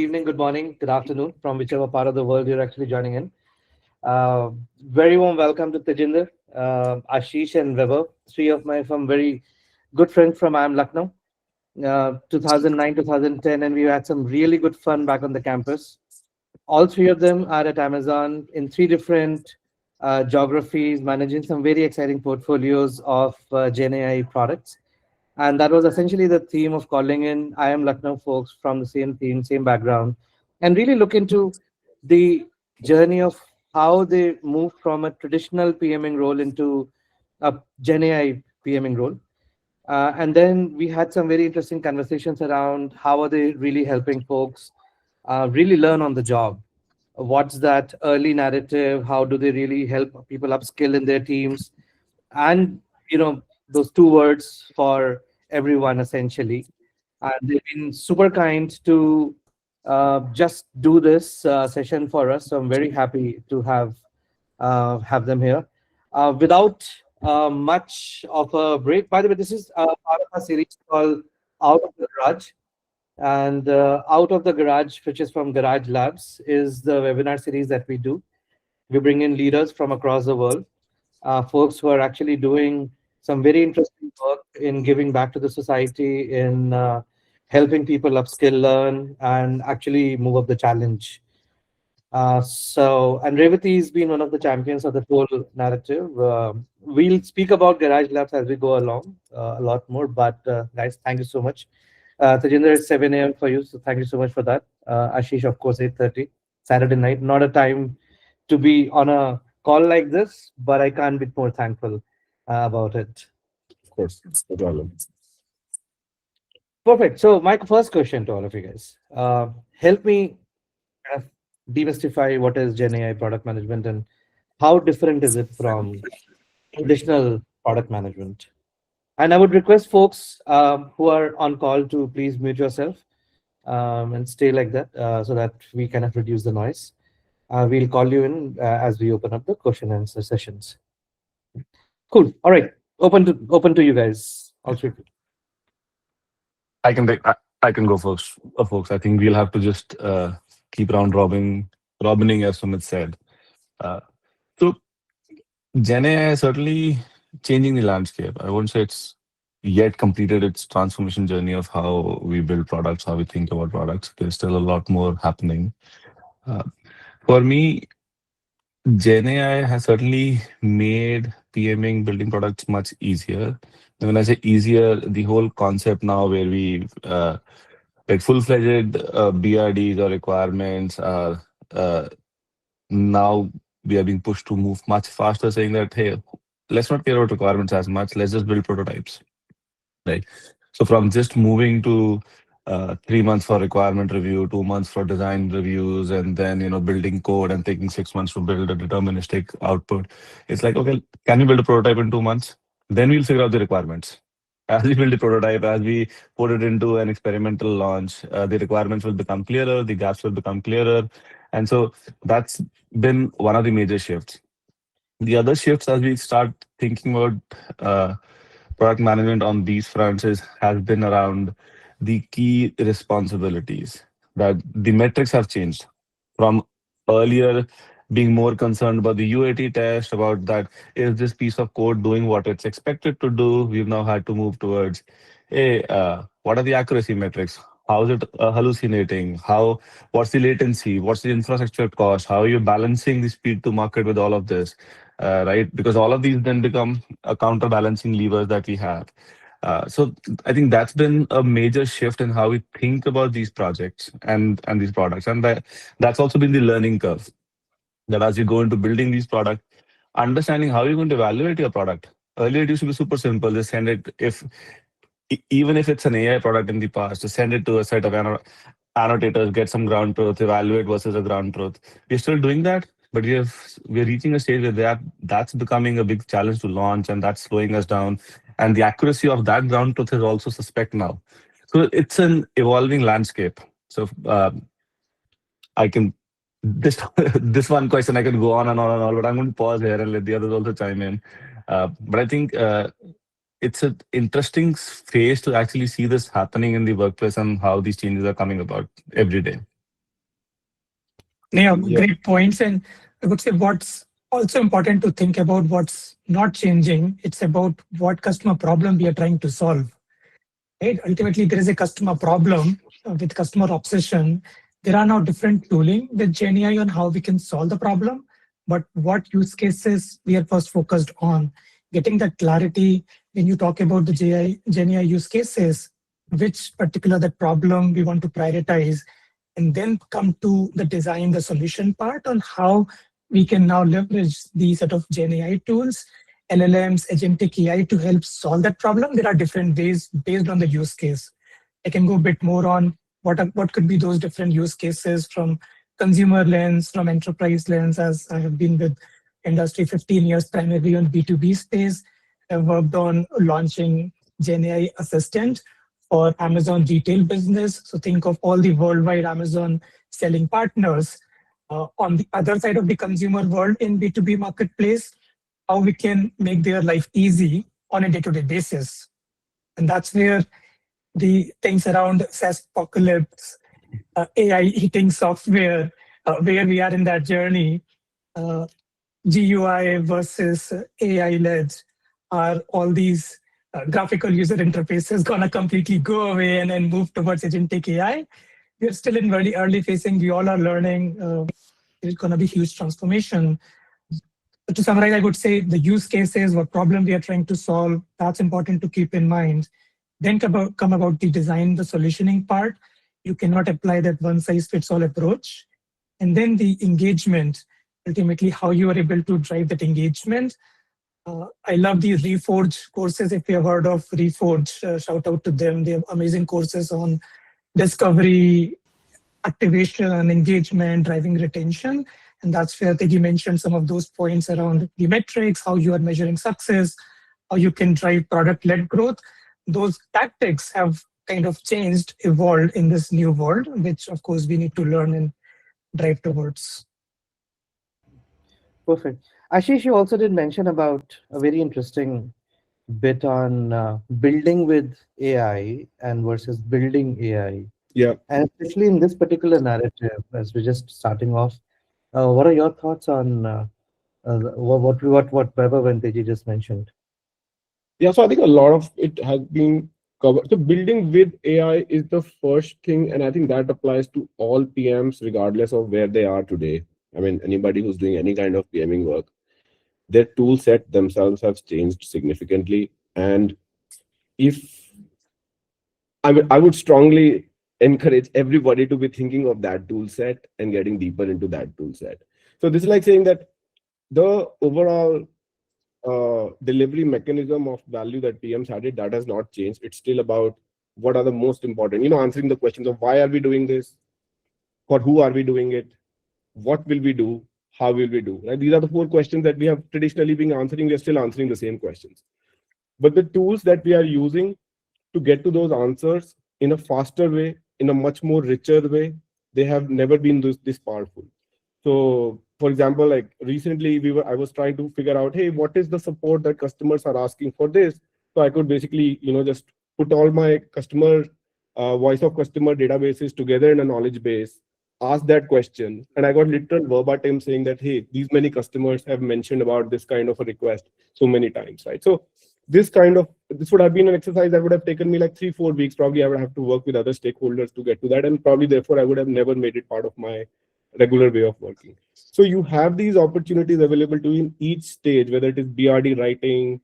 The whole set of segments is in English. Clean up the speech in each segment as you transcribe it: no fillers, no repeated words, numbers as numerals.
evening, good morning, good afternoon, from whichever part of the world you're actually joining in. Uh, Very warm welcome to Tejinder, Ashish, and Weber, three of my from very good friends from IIM Lucknow, 2009, 2010, and we had some really good fun back on the campus. All three of them are at Amazon in three different geographies, managing some very exciting portfolios of Gen AI products. And that was essentially the theme of calling in IIM Lucknow folks from the same team, same background, and really look into the journey of how they moved from a traditional PMing role into a Gen AI PMing role. And then we had some very interesting conversations around how are they really helping folks really learn on the job. What's that early narrative? How do they really help people upskill in their teams? And those two words for everyone essentially. And they've been super kind to just do this session for us. So I'm very happy to have them here. Without much of a break, by the way, this is part of a series called Out of the Garage. And Out of the Garage, which is from Garage Labs, is the webinar series that we do. We bring in leaders from across the world, folks who are actually doing some very interesting work in giving back to the society, in helping people upskill, learn, and actually move up the challenge. And Revati has been one of the champions of the whole narrative. We'll speak about Garage Labs as we go along a lot more, but guys, thank you so much. Tajinder, it's 7 a.m. for you, so thank you so much for that. Ashish, of course, 8:30, Saturday night, not a time to be on a call like this, but I can't be more thankful about it. Of course, no problem. Perfect. So, my first question to all of you guys, help me kind of demystify what is Gen AI product management and how different is it from traditional product management? And I would request folks who are on call to please mute yourself and stay like that so that we kind of reduce the noise. We'll call you in as we open up the question and answer sessions. Cool. All right. Open to you guys. All three. I can take, I can go first, folks. I think we'll have to just keep round robining, as Sumit said. Uh, so Gen AI is certainly changing the landscape. I won't say it's yet completed its transformation journey of how we build products, how we think about products. There's still a lot more happening. Uh, for me, Gen AI has certainly made PMing, building products much easier. And when I say easier, the whole concept now where we like full-fledged BRDs or requirements are now we are being pushed to move much faster, saying that, hey, let's not care about requirements as much. Let's just build prototypes, right? So from just moving to 3 months for requirement review, 2 months for design reviews, and then building code and taking 6 months to build a deterministic output. It's like, okay, can we build a prototype in 2 months? Then we'll figure out the requirements. As we build the prototype, as we put it into an experimental launch, the requirements will become clearer, the gaps will become clearer, and so that's been one of the major shifts. The other shifts, as we start thinking about uh, product management on these fronts, has been around the key responsibilities. That the metrics have changed from earlier being more concerned about the UAT test, about that is this piece of code doing what it's expected to do. We've now had to move towards, hey, what are the accuracy metrics? How is it hallucinating? What's the latency? What's the infrastructure cost? How are you balancing the speed to market with all of this? Right? Because all of these then become a counterbalancing levers that we have. So I think that's been a major shift in how we think about these projects and these products, and that's also been the learning curve. That as you go into building these products, understanding how you're going to evaluate your product. Earlier, it used to be super simple. Just send it if even if it's an AI product in the past, just send it to a set of annotators, get some ground truth, evaluate versus a ground truth. We're still doing that, but we're reaching a stage where that's becoming a big challenge to launch, and that's slowing us down. And the accuracy of that ground truth is also suspect now. So it's an evolving landscape. So I can this this one question I can go on and on and on, but I'm going to pause here and let the others also chime in. But I think it's an interesting phase to actually see this happening in the workplace and how these changes are coming about every day. Yeah, Yeah. great points. And I would say what's also important to think about what's not changing. It's about what customer problem we are trying to solve. Right? Ultimately, there is a customer problem with customer obsession. There are now different tooling with GenAI on how we can solve the problem, but what use cases we are first focused on. Getting that clarity when you talk about the GenAI use cases, which particular that problem we want to prioritize, and then come to the design, the solution part on how we can now leverage these set of GenAI tools, LLMs, Agentic AI to help solve that problem. There are different ways based on the use case. I can go a bit more on what could be those different use cases from consumer lens, from enterprise lens, as I have been with industry 15 years, primarily on B2B space. I've worked on launching GenAI Assistant for Amazon retail business. So think of all the worldwide Amazon selling partners. On the other side of the consumer world in B2B marketplace, how we can make their life easy on a day-to-day basis. And that's where the things around SaaS apocalypse, AI eating software, where we are in that journey, uh, GUI versus AI-led, are all these graphical user interfaces going to completely go away and then move towards agentic AI? We're still in very early phasing. We all are learning. It's going to be huge transformation. To summarize, I would say the use cases, what problem we are trying to solve, that's important to keep in mind. Then come about the design, the solutioning part. You cannot apply that one size fits all approach. And then the engagement, ultimately how you are able to drive that engagement. I love the Reforge courses. If you have heard of Reforge, shout out to them. They have amazing courses on discovery, activation, engagement, driving retention. And that's where Tegi mentioned some of those points around the metrics, how you are measuring success, how you can drive product-led growth. Those tactics have kind of changed, evolved in this new world, which of course we need to learn and drive towards. Perfect. Ashish, you also did mention about a very interesting bit on building with AI and versus building AI. Yeah. And especially in this particular narrative, as we're just starting off, what are your thoughts on what Weber and Teji just mentioned? Yeah, so I think a lot of it has been covered. So building with AI is the first thing, and I think that applies to all PMs regardless of where they are today. I mean, anybody who's doing any kind of PMing work, their tool set themselves have changed significantly. And if I would strongly encourage everybody to be thinking of that tool set and getting deeper into that tool set. So this is like saying that the overall delivery mechanism of value that PMs had it, that has not changed. It's still about what are the most important, answering the questions of why are we doing this, for who are we doing it, what will we do, how will we do, right? These are the four questions that we have traditionally been answering. We're still answering the same questions. But the tools that we are using to get to those answers in a faster way, in a much more richer way, they have never been this powerful. So, for example, like recently, I was trying to figure out, hey, what is the support that customers are asking for this? So I could basically, just put all my customer voice of customer databases together in a knowledge base, ask that question, and I got literal verbatim saying that, hey, these many customers have mentioned about this kind of a request so many times, right? So this would have been an exercise that would have taken me like 3-4 weeks. Probably I would have to work with other stakeholders to get to that, and probably therefore I would have never made it part of my regular way of working. So you have these opportunities available to you in each stage, whether it is BRD writing,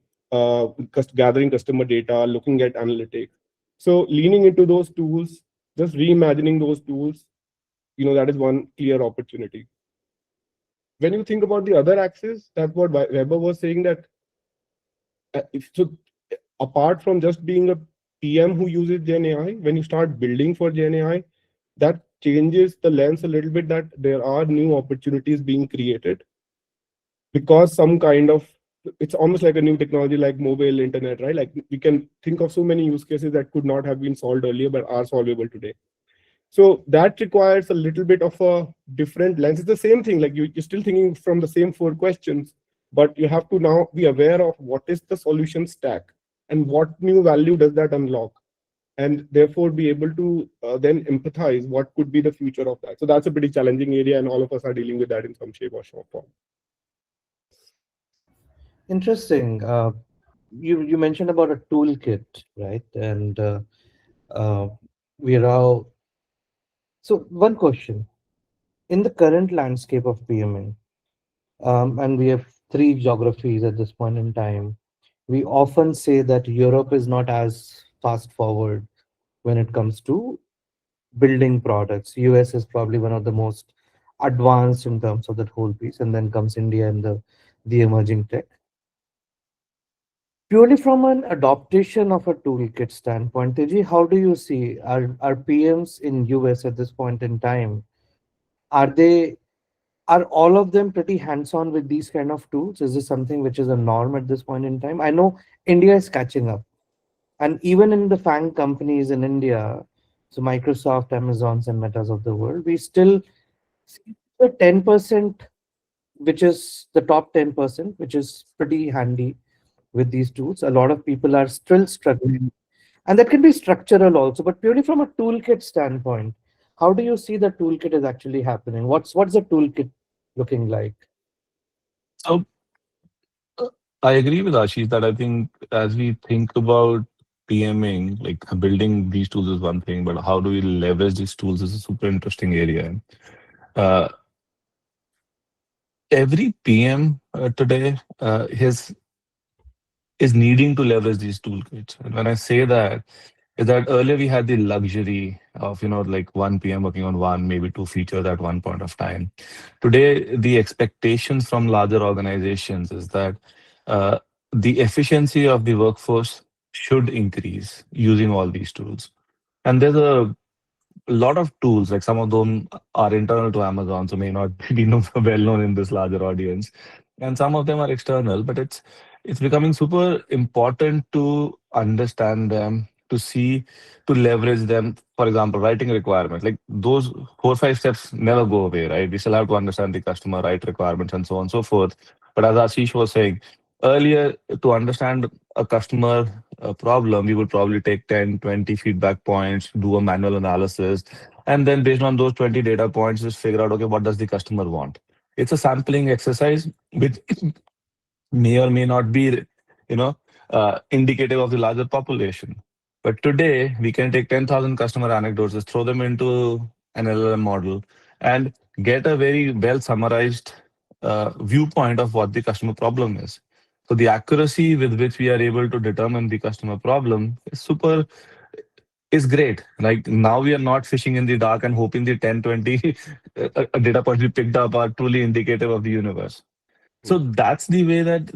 gathering customer data, looking at analytics. So leaning into those tools, just reimagining those tools, that is one clear opportunity. When you think about the other axis, that's what Weber was saying, that so apart from just being a PM who uses Gen AI, when you start building for Gen AI, that changes the lens a little bit, that there are new opportunities being created because it's almost like a new technology like mobile internet, right? Like we can think of so many use cases that could not have been solved earlier but are solvable today. So that requires a little bit of a different lens. It's the same thing, like you're still thinking from the same four questions, but you have to now be aware of what is the solution stack and what new value does that unlock. and therefore be able to then empathize what could be the future of that. So that's a pretty challenging area, and all of us are dealing with that in some shape or form. Interesting. You mentioned about a toolkit, right? And uh, we are all so one question in the current landscape of PMing, and we have three geographies at this point in time. We often say that Europe is not as fast forward when it comes to building products. US is probably one of the most advanced in terms of that whole piece, and then comes India and the emerging tech. Purely from an adaptation of a toolkit standpoint, Teji, how do you see our PMs in US at this point in time? Are they are all of them pretty hands-on with these kind of tools? Is this something which is a norm at this point in time? I know India is catching up, and even in the FANG companies in India, so Microsoft, Amazons, and Metas of the world, we still see the 10%, which is the top 10%, which is pretty handy with these tools. A lot of people are still struggling, and that can be structural also. But purely from a toolkit standpoint, how do you see the toolkit is actually happening? What's the toolkit looking like? So I agree with Ashish that I think as we think about PMing, like building these tools is one thing, but how do we leverage these tools is a super interesting area. Uh, every PM today is needing to leverage these toolkits. And when I say that, is that earlier we had the luxury of, like one PM working on one, maybe two features at one point of time. Today, the expectations from larger organizations is that uh, the efficiency of the workforce should increase using all these tools. And there's a lot of tools, like some of them are internal to Amazon, so may not be well known in this larger audience, and some of them are external. But it's becoming super important to understand them, to see, to leverage them. For example, writing requirements, like those 4 or 5 steps never go away, right? We still have to understand the customer, write requirements, and so on and so forth. But as Ashish was saying earlier, to understand a customer problem, we would probably take 10, 20 feedback points, do a manual analysis, and then based on those 20 data points, just figure out, okay, what does the customer want? It's a sampling exercise, which may or may not be, indicative of the larger population. But today, we can take 10,000 customer anecdotes, just throw them into an LLM model, and get a very well summarized viewpoint of what the customer problem is. So the accuracy with which we are able to determine the customer problem is great. Like now we are not fishing in the dark and hoping the 10, 20 data points we picked up are truly indicative of the universe. So that's the way that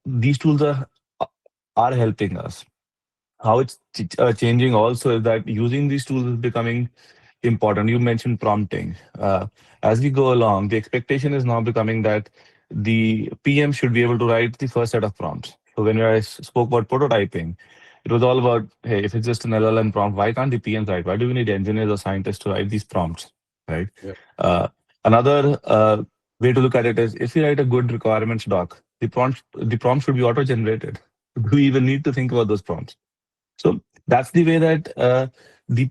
these tools are helping us. How it's changing also is that using these tools is becoming important. You mentioned prompting. As we go along, the expectation is now becoming that the PM should be able to write the first set of prompts. So when I spoke about prototyping, it was all about, hey, if it's just an LLM prompt, why can't the PMs write? Why do we need engineers or scientists to write these prompts, right? Yeah. Another way to look at it is if you write a good requirements doc, the prompt should be auto-generated. Do we even need to think about those prompts? So that's the way that the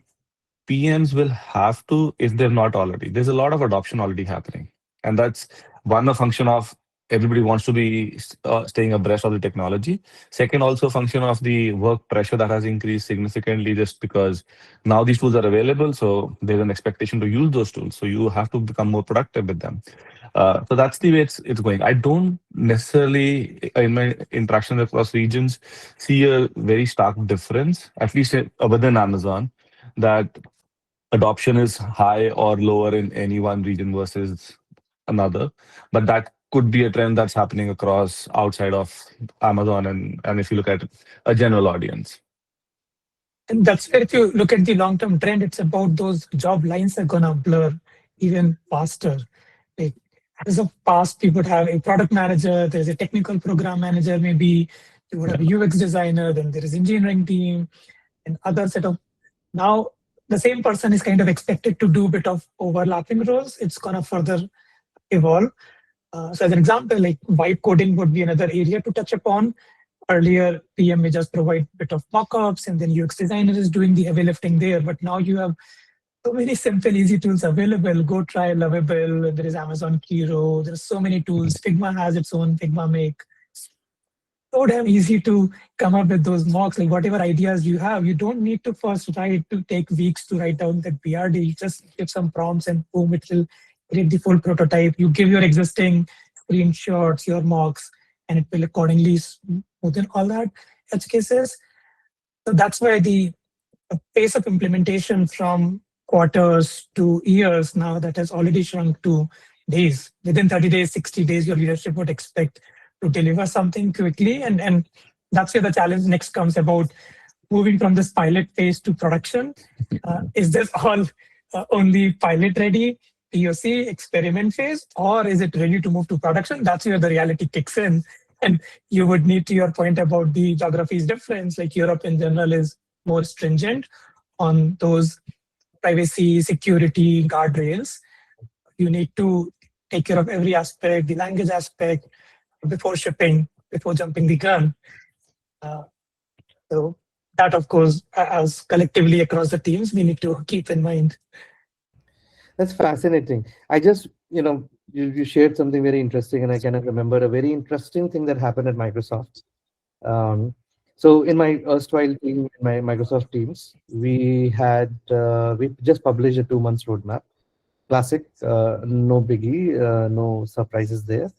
PMs will have to, if they're not already. There's a lot of adoption already happening. And that's one, a function of everybody wants to be staying abreast of the technology. Second, also a function of the work pressure that has increased significantly just because now these tools are available. So there's an expectation to use those tools. So you have to become more productive with them. So that's the way it's going. I don't necessarily, in my interactions across regions, see a very stark difference, at least within Amazon, that adoption is high or lower in any one region versus another. But that could be a trend that's happening across outside of Amazon and if you look at a general audience. And that's where if you look at the long-term trend, it's about those job lines are gonna blur even faster. Like as of past, we would have a product manager, there's a technical program manager, maybe you would have a UX designer, then there is engineering team and other set of. Now the same person is kind of expected to do a bit of overlapping roles. It's gonna further evolve. So as an example, like vibe coding would be another area to touch upon. Earlier, PM may just provide a bit of mockups, and then UX designer is doing the heavy lifting there. But now you have so many simple, easy tools available. Go try Lovable. There is Amazon Kiro. There are so many tools. Figma has its own Figma Make. So damn easy to come up with those mocks. Like whatever ideas you have, you don't need to first write to take weeks to write down that BRD. You just give some prompts and boom, it will create the full prototype. You give your existing screenshots, your mocks, and it will accordingly smoothen all that edge cases. So that's why the pace of implementation from quarters to years now that has already shrunk to days. Within 30 days, 60 days, your leadership would expect to deliver something quickly. And that's where the challenge next comes about moving from this pilot phase to production. Is this all only pilot ready, POC, experiment phase, or is it ready to move to production? That's where the reality kicks in. And you would need, to your point about the geographies difference, like Europe in general is more stringent on those privacy, security guardrails. You need to take care of every aspect, the language aspect, before shipping, before jumping the gun. Uh, so that, of course, as collectively across the teams, we need to keep in mind. That's fascinating. I just, you shared something very interesting, and I kind of remember a very interesting thing that happened at Microsoft. Um, so in my erstwhile team, in my Microsoft teams, we just published a 2 months roadmap. Classic, no biggie, no surprises there.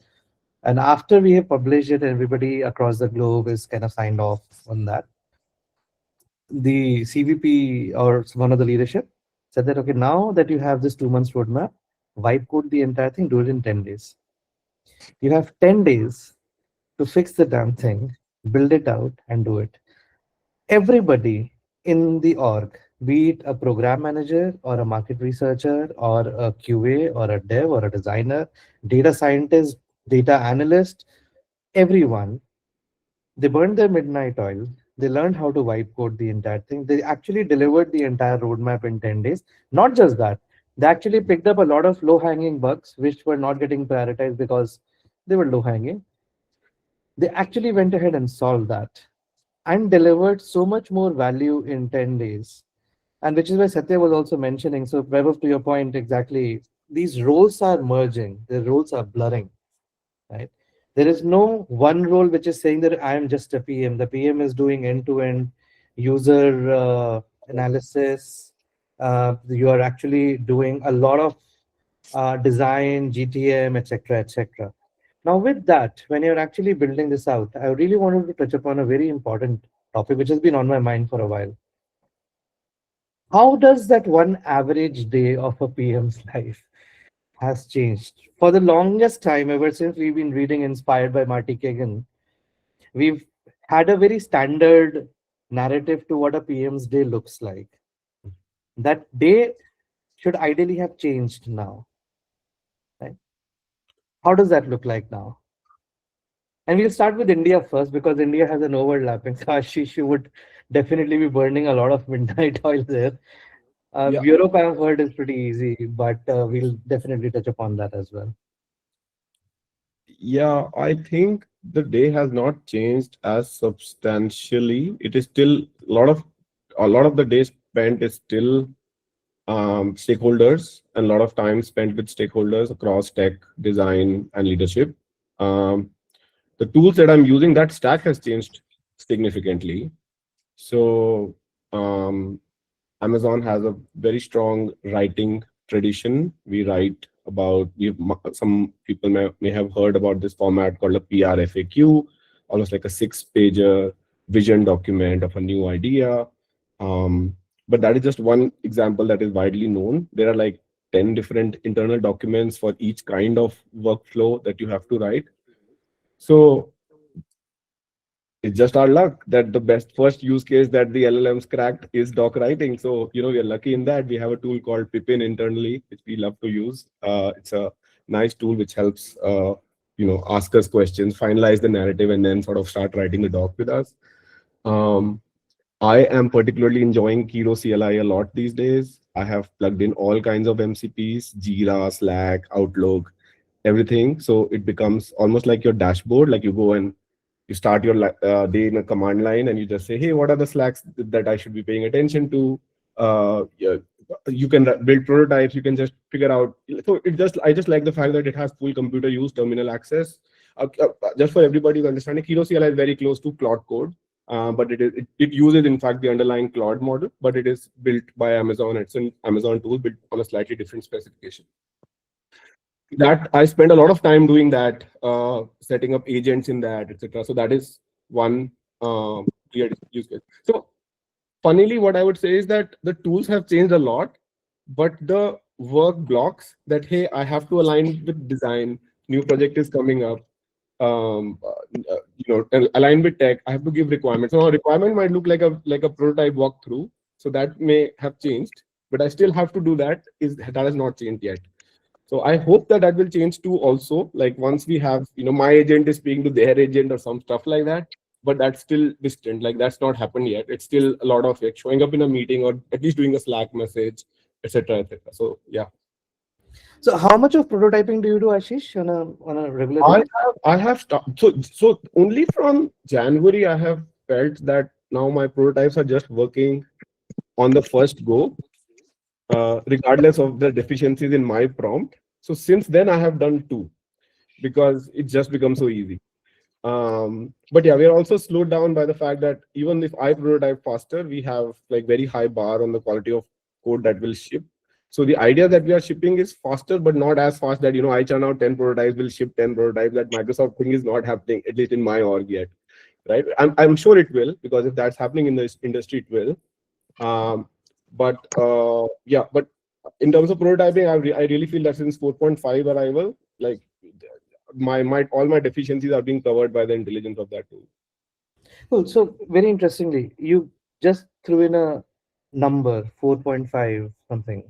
And after we have published it, everybody across the globe is kind of signed off on that. The CVP or one of the leadership said that, okay, now that you have this 2 months roadmap, wipe code the entire thing, do it in 10 days. You have 10 days to fix the damn thing, build it out, and do it. Everybody in the org, be it a program manager or a market researcher or a QA or a dev or a designer, data scientist, data analyst, everyone, they burned their midnight oil. They learned how to wipe code the entire thing. They actually delivered the entire roadmap in 10 days. Not just that, they actually picked up a lot of low hanging bugs which were not getting prioritized because they were low hanging. They actually went ahead and solved that and delivered so much more value in 10 days. And which is why Satya was also mentioning. So, Vaibhav, to your point, exactly, these roles are merging, the roles are blurring, right? There is no one role which is saying that I am just a PM. The PM is doing end-to-end user analysis. You are actually doing a lot of design, GTM, etc., etc. Now, with that, when you're actually building this out, I really wanted to touch upon a very important topic which has been on my mind for a while. How does that one average day of a PM's life has changed? For the longest time, ever since we've been reading Inspired by Marty Kagan, we've had a very standard narrative to what a PM's day looks like. That day should ideally have changed now. Right? How does that look like now? And we'll start with India first because India has an overlapping. So she would definitely be burning a lot of midnight oil there. Yeah. Europe, I've heard, is pretty easy, but we'll definitely touch upon that as well. Yeah, I think the day has not changed as substantially. It is still a lot of the day spent is still stakeholders, and a lot of time spent with stakeholders across tech, design, and leadership. Um, the tools that I'm using, that stack has changed significantly. So Amazon has a very strong writing tradition. We write about, some people may have heard about this format called a PR FAQ, almost like a 6-pager vision document of a new idea. But that is just one example that is widely known. There are like 10 different internal documents for each kind of workflow that you have to write. So it's just our luck that the best first use case that the LLMs cracked is doc writing. So, we are lucky in that. We have a tool called Pippin internally, which we love to use. It's a nice tool which helps, ask us questions, finalize the narrative, and then sort of start writing the doc with us. I am particularly enjoying Kiro CLI a lot these days. I have plugged in all kinds of MCPs, Jira, Slack, Outlook, everything. So it becomes almost like your dashboard, like you go and You start your day in a command line and you just say, hey, what are the slacks that I should be paying attention to? Yeah, you can build prototypes. You can just figure out. So I just like the fact that it has full computer use, terminal access. Just for everybody's understanding, Kiro CLI is very close to Claude Code, but it uses in fact the underlying Claude model, but it is built by Amazon. It's an Amazon tool built on a slightly different specification. That I spend a lot of time doing that, setting up agents in that, etc. So that is one clear use case. So funnily, what I would say is that the tools have changed a lot, but the work blocks that, hey, I have to align with design, new project is coming up, align with tech, I have to give requirements. So a requirement might look like a prototype walkthrough, so that may have changed, but I still have to do that. That has not changed yet. So I hope that will change too also. Like once we have, my agent is speaking to their agent or some stuff like that, but that's still distant. Like that's not happened yet. It's still a lot of like showing up in a meeting or at least doing a Slack message, etc., etc. So yeah. So how much of prototyping do you do, Ashish, on a regular basis? I have so only from January I have felt that now my prototypes are just working on the first go, regardless of the deficiencies in my prompt. So since then I have done two because it just becomes so easy. But yeah, we are also slowed down by the fact that even if I prototype faster, we have like very high bar on the quality of code that will ship. So the idea that we are shipping is faster, but not as fast that, I churn out 10 prototypes, will ship 10 prototypes. That Microsoft thing is not happening, at least in my org yet, right? I'm sure it will, because if that's happening in this industry, it will. But in terms of prototyping, I really feel that since 4.5 arrival, like all my deficiencies are being covered by the intelligence of that tool. Cool. So very interestingly, you just threw in a number 4.5 something.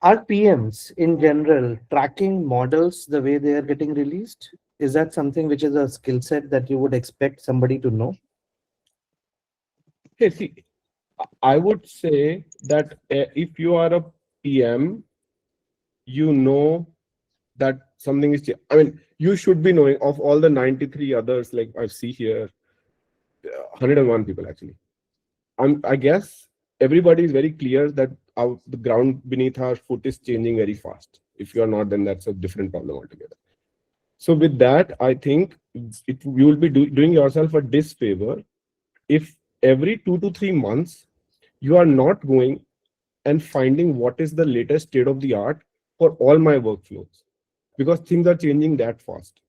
Are PMs in general tracking models the way they are getting released? Is that something which is a skill set that you would expect somebody to know? Hey, see, I would say that if you are a PM, you know that something is. I mean, you should be knowing of all the 93 others. Like I see here, 101 people actually. I guess everybody is very clear that the ground beneath our foot is changing very fast. If you are not, then that's a different problem altogether. So with that, I think you will be doing yourself a disfavor if every 2 to 3 months you are not going and finding what is the latest state of the art for all my workflows, because things are changing that fast.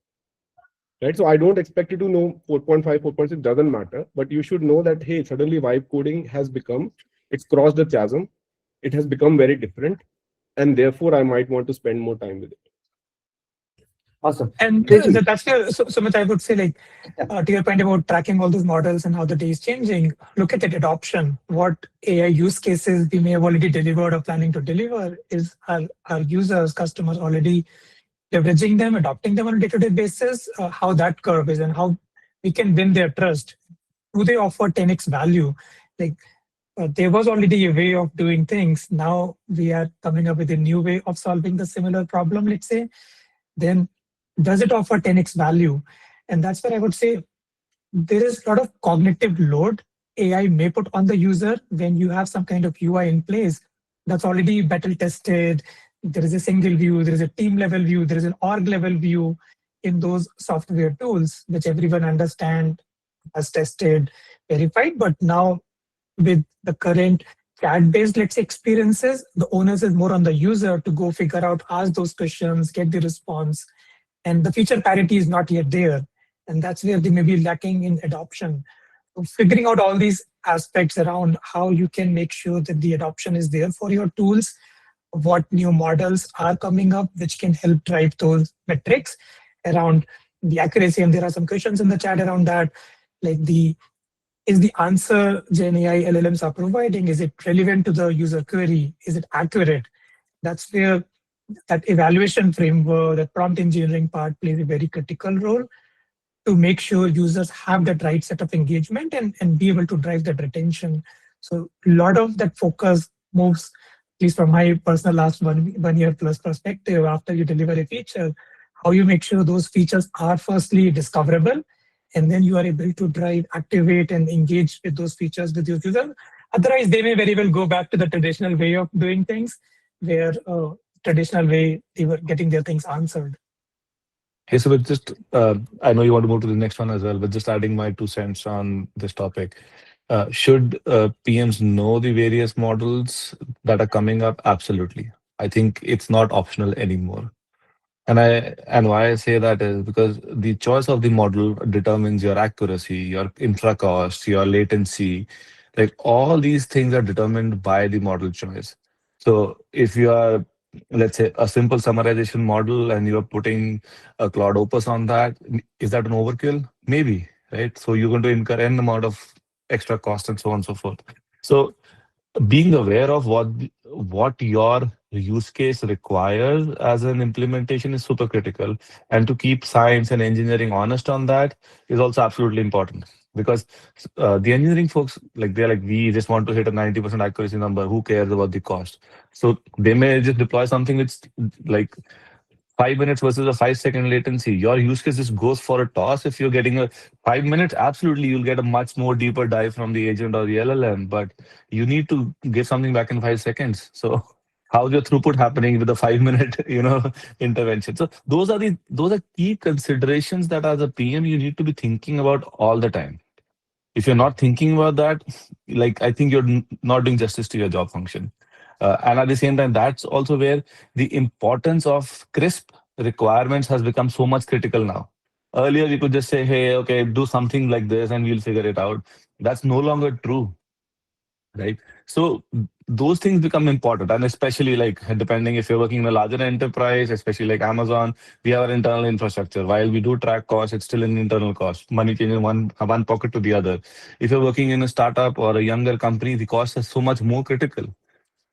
Right? So I don't expect you to know 4.5, 4.6, doesn't matter, but you should know that, hey, suddenly vibe coding it's crossed the chasm. It has become very different. And therefore, I might want to spend more time with it. Awesome. And Teji. that's where, Sumit, I would say, like, Yeah. to your point about tracking all those models and how the day is changing, look at that adoption. What AI use cases we may have already delivered or planning to deliver is our users, customers already leveraging them, adopting them on a day-to-day basis, how that curve is and how we can win their trust. Do they offer 10x value? Like, there was already a way of doing things. Now we are coming up with a new way of solving the similar problem, let's say. Then does it offer 10x value? And that's where I would say there is a lot of cognitive load AI may put on the user when you have some kind of UI in place that's already battle tested. There is a single view, there is a team level view, there is an org level view in those software tools, which everyone understand, has tested, verified. But now with the current chat-based, let's say, experiences, the onus is more on the user to go figure out, ask those questions, get the response. And the feature parity is not yet there. And that's where they may be lacking in adoption. So figuring out all these aspects around how you can make sure that the adoption is there for your tools, what new models are coming up, which can help drive those metrics around the accuracy. And there are some questions in the chat around that, like is the answer Gen AI LLMs are providing, is it relevant to the user query? Is it accurate? That's where that evaluation framework, that prompt engineering part plays a very critical role to make sure users have that right set of engagement and be able to drive that retention. So a lot of that focus moves, at least from my personal last one year plus perspective, after you deliver a feature, how you make sure those features are firstly discoverable and then you are able to drive, activate, and engage with those features with your user. Otherwise, they may very well go back to the traditional way of doing things, where traditional way they were getting their things answered. Hey, so with just, I know you want to move to the next one as well, but just adding my 2 cents on this topic. Should PMs know the various models that are coming up? Absolutely. I think it's not optional anymore. And why I say that is because the choice of the model determines your accuracy, your infra cost, your latency. Like all these things are determined by the model choice. So if you are, let's say, a simple summarization model and you're putting a Claude Opus on that, is that an overkill? Maybe, right? So you're going to incur an amount of extra cost and so on and so forth. So being aware of what your use case requires as an implementation is super critical, and to keep science and engineering honest on that is also absolutely important, because the engineering folks, like, they're like, we just want to hit a 90% accuracy number, who cares about the cost? So they may just deploy something that's like 5 minutes versus a 5 second latency. Your use case just goes for a toss. If you're getting a 5 minutes, absolutely you'll get a much more deeper dive from the agent or the LLM, but you need to give something back in 5 seconds. So how's your throughput happening with a 5 minute, intervention? So those are key considerations that as a PM you need to be thinking about all the time. If you're not thinking about that, like, I think you're not doing justice to your job function. And at the same time, that's also where the importance of crisp requirements has become so much critical now. Earlier we could just say, hey, okay, do something like this and we'll figure it out. That's no longer true, right? So those things become important, and especially, like, depending if you're working in a larger enterprise, especially like Amazon, we have our internal infrastructure. While we do track costs, it's still an internal cost. Money changes one pocket to the other. If you're working in a startup or a younger company, the cost is so much more critical,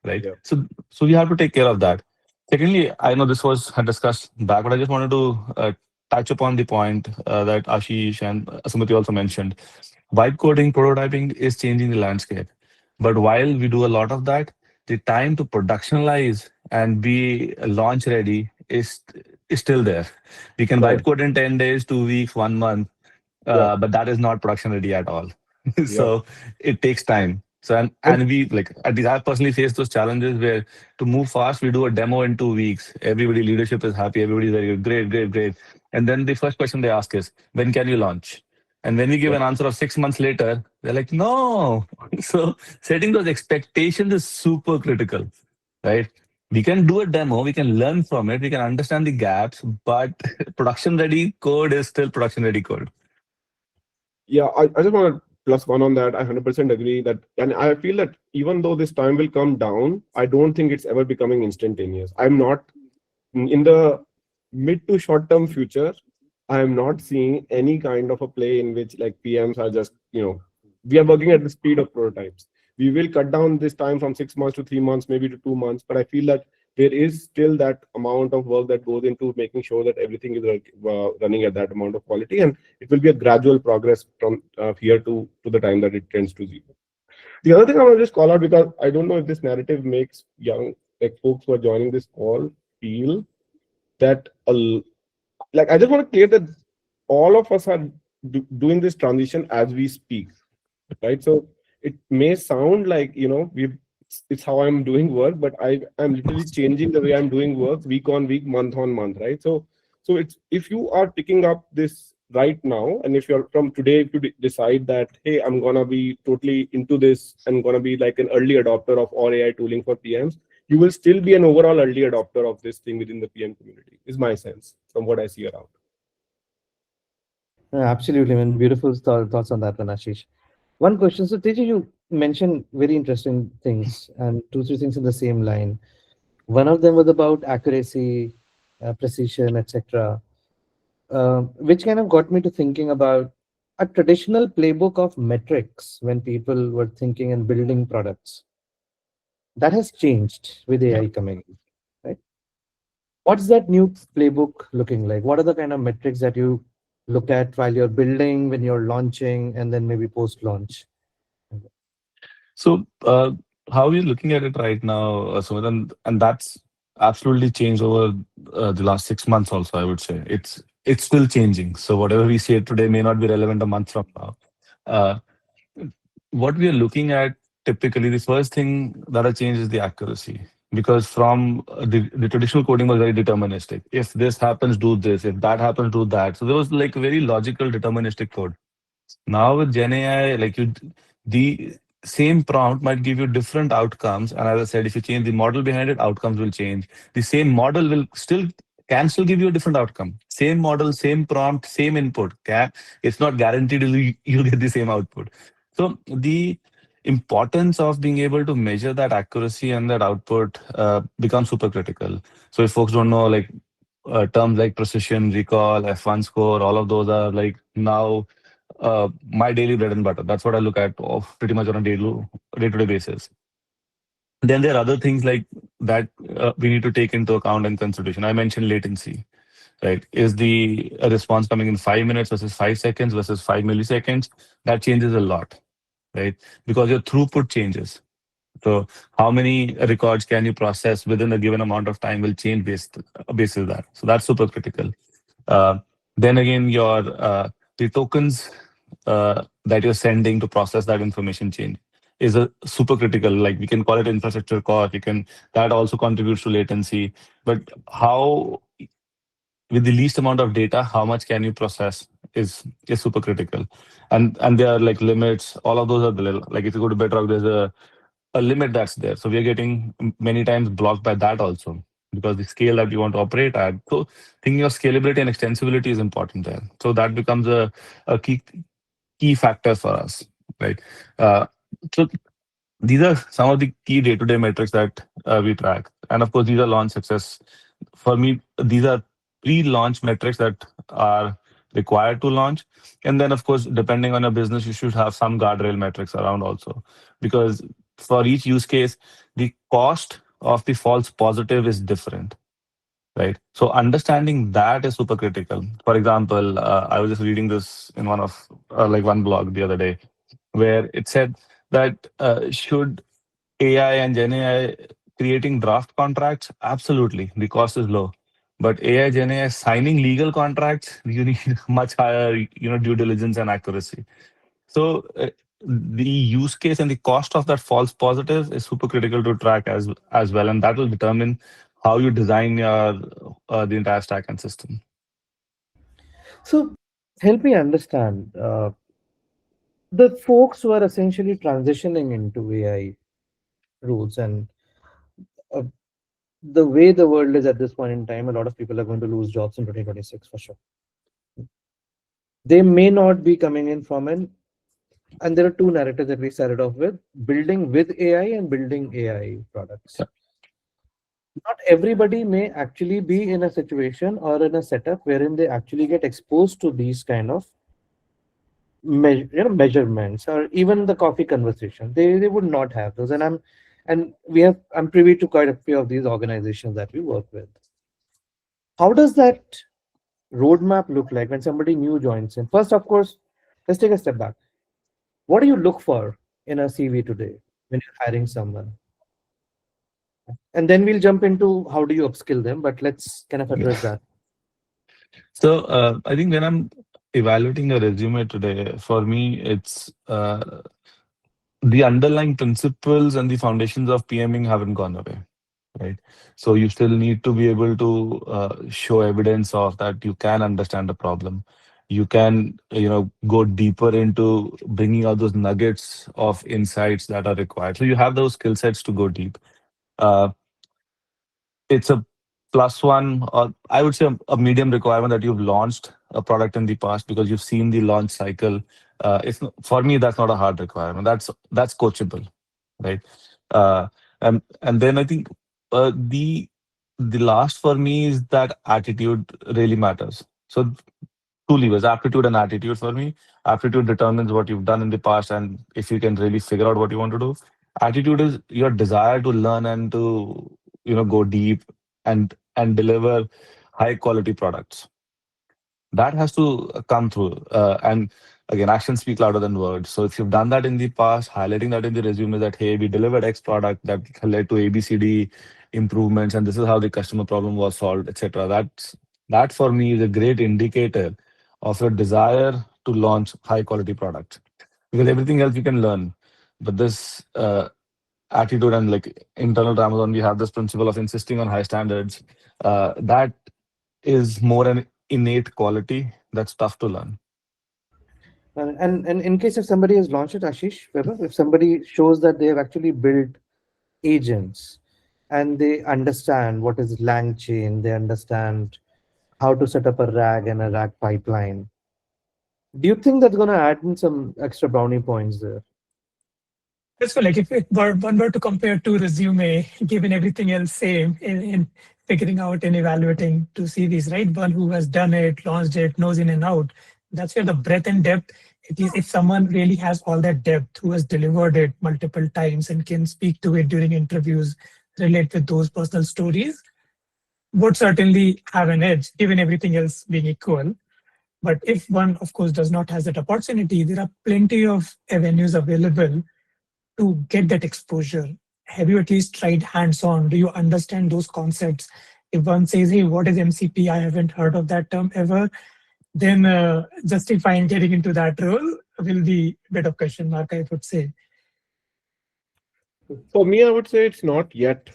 right? Yeah. So we have to take care of that. Secondly, I know this was discussed back, but I just wanted to touch upon the point that Ashish and Sumati also mentioned. Vibe coding prototyping is changing the landscape. But while we do a lot of that, the time to productionalize and be launch ready is still there. We can Right. vibe code in 10 days, 2 weeks, 1 month, Yeah. but that is not production ready at all. Yeah. So it takes time. So And and we, like, at least I personally faced those challenges where to move fast, we do a demo in 2 weeks. Everybody, leadership is happy. Everybody's very good. Great, great, great. And then the first question they ask is, when can you launch? And when we give yeah. an answer of 6 months later, they're like, no. So setting those expectations is super critical, right? We can do a demo, we can learn from it, we can understand the gaps, but production ready code is still production ready code. Yeah, I just want to plus one on that. I 100% agree that, and I feel that even though this time will come down, I don't think it's ever becoming instantaneous. I'm not in the mid to short term future. I am not seeing any kind of a play in which like PMs are just, we are working at the speed of prototypes. We will cut down this time from 6 months to 3 months, maybe to 2 months, but I feel that there is still that amount of work that goes into making sure that everything is running at that amount of quality, and it will be a gradual progress from here to the time that it tends to zero. The other thing I want to just call out, because I don't know if this narrative makes young like folks who are joining this call feel that like I just want to clear that all of us are doing this transition as we speak, right? So it may sound like it's how I'm doing work, but I'm literally changing the way I'm doing work week on week, month on month, right? So it's, if you are picking up this right now, and if you're from today, if you decide that, hey, I'm gonna be totally into this and gonna be like an early adopter of all AI tooling for PMs, you will still be an overall early adopter of this thing within the PM community, is my sense from what I see around. Yeah, absolutely, man. Beautiful thoughts on that one, Ashish. One question. So, Teja, you mentioned very interesting things and two, three things in the same line. One of them was about accuracy, precision, etc., which kind of got me to thinking about a traditional playbook of metrics when people were thinking and building products. That has changed with AI coming in, right? What's that new playbook looking like? What are the kind of metrics that you look at while you're building, when you're launching, and then maybe post-launch? So, how are you looking at it right now, Sumit? And that's absolutely changed over the last 6 months also, I would say. it's still changing. So whatever we say today may not be relevant a month from now. Uh, what we are looking at typically, the first thing that has changed is the accuracy. Because from the traditional coding was very deterministic. If this happens, do this. If that happens, do that. So there was like very logical deterministic code. Now with Gen AI, like the same prompt might give you different outcomes. And as I said, if you change the model behind it, outcomes will change. The same model will still can still give you a different outcome. Same model, same prompt, same input. It's not guaranteed you'll get the same output. So the importance of being able to measure that accuracy and that output becomes super critical. So if folks don't know, like terms like precision, recall, F1 score, all of those are like now my daily bread and butter. That's what I look at pretty much on a day-to-day basis. Then there are other things like that we need to take into account and consideration. I mentioned latency, right? Is the a response coming in 5 minutes versus 5 seconds versus 5 milliseconds? That changes a lot, right? Because your throughput changes. So how many records can you process within a given amount of time will change based on that. So that's super critical. Uh, then again, your the tokens that you're sending to process that information change is a super critical. Like we can call it infrastructure cost. You can that also contributes to latency. But how with the least amount of data, how much can you process is super critical. And there are like limits. All of those are there. Like if you go to Bedrock, there's a limit that's there. So we are getting many times blocked by that also because the scale that we want to operate at. So thinking of scalability and extensibility is important there. So that becomes a key factor for us, right? Uh, so these are some of the key day-to-day metrics that we track. And of course, these are launch success. For me, these are pre-launch metrics that are required to launch. And then, of course, depending on your business, you should have some guardrail metrics around also. Because for each use case, the cost of the false positive is different, right? So understanding that is super critical. For example, I was just reading this in one blog the other day where it said that should AI and Gen AI creating draft contracts? Absolutely, the cost is low. But AI, Gen AI signing legal contracts, you need much higher, due diligence and accuracy. So the use case and the cost of that false positive is super critical to track as well, and that will determine how you design your the entire stack and system. So help me understand the folks who are essentially transitioning into AI rules and uh, the way the world is at this point in time, a lot of people are going to lose jobs in 2026 for sure. They may not be coming in from an, and there are two narratives that we started off with: building with AI and building AI products. Yeah. Not everybody may actually be in a situation or in a setup wherein they actually get exposed to these kind of measurements or even the coffee conversation. They would not have those, and I'm privy to quite a few of these organizations that we work with. How does that roadmap look like when somebody new joins in? First, of course, let's take a step back. What do you look for in a CV today when you're hiring someone? And then we'll jump into how do you upskill them, but let's kind of address that. So I think when I'm evaluating a resume today, for me, it's the underlying principles and the foundations of PMing haven't gone away, right? So you still need to be able to show evidence of that you can understand the problem. You can, go deeper into bringing out those nuggets of insights that are required. So you have those skill sets to go deep. Uh, it's a plus one, or I would say a medium requirement that you've launched a product in the past because you've seen the launch cycle. For me, that's not a hard requirement. That's coachable, right? Uh, and then I think the last for me is that attitude really matters. So two levers, aptitude and attitude for me. Aptitude determines what you've done in the past and if you can really figure out what you want to do. Attitude is your desire to learn and to go deep and deliver high quality products. That has to come through. And again, actions speak louder than words. So if you've done that in the past, highlighting that in the resume that, hey, we delivered X product that led to ABCD improvements, and this is how the customer problem was solved, etc. That for me is a great indicator of your desire to launch high quality products, because everything else you can learn, but this attitude and like internal to Amazon, we have this principle of insisting on high standards. That is more an innate quality that's tough to learn. And in case if somebody has launched it, Ashish, Weber, if somebody shows that they have actually built agents and they understand what is lang chain, they understand how to set up a RAG and a RAG pipeline. Do you think that's going to add in some extra brownie points there? So like if one were to compare two resume, given everything else same in figuring out and evaluating two CVs, right? One who has done it, launched it, knows in and out. That's where the breadth and depth, at least if someone really has all that depth, who has delivered it multiple times and can speak to it during interviews, relate with those personal stories, would certainly have an edge, given everything else being equal. But if one, of course, does not has that opportunity, there are plenty of avenues available to get that exposure. Have you at least tried hands-on? Do you understand those concepts? If one says, hey, what is MCP? I haven't heard of that term ever, then justifying getting into that role will be a bit of question mark, I would say. For me, I would say it's not yet.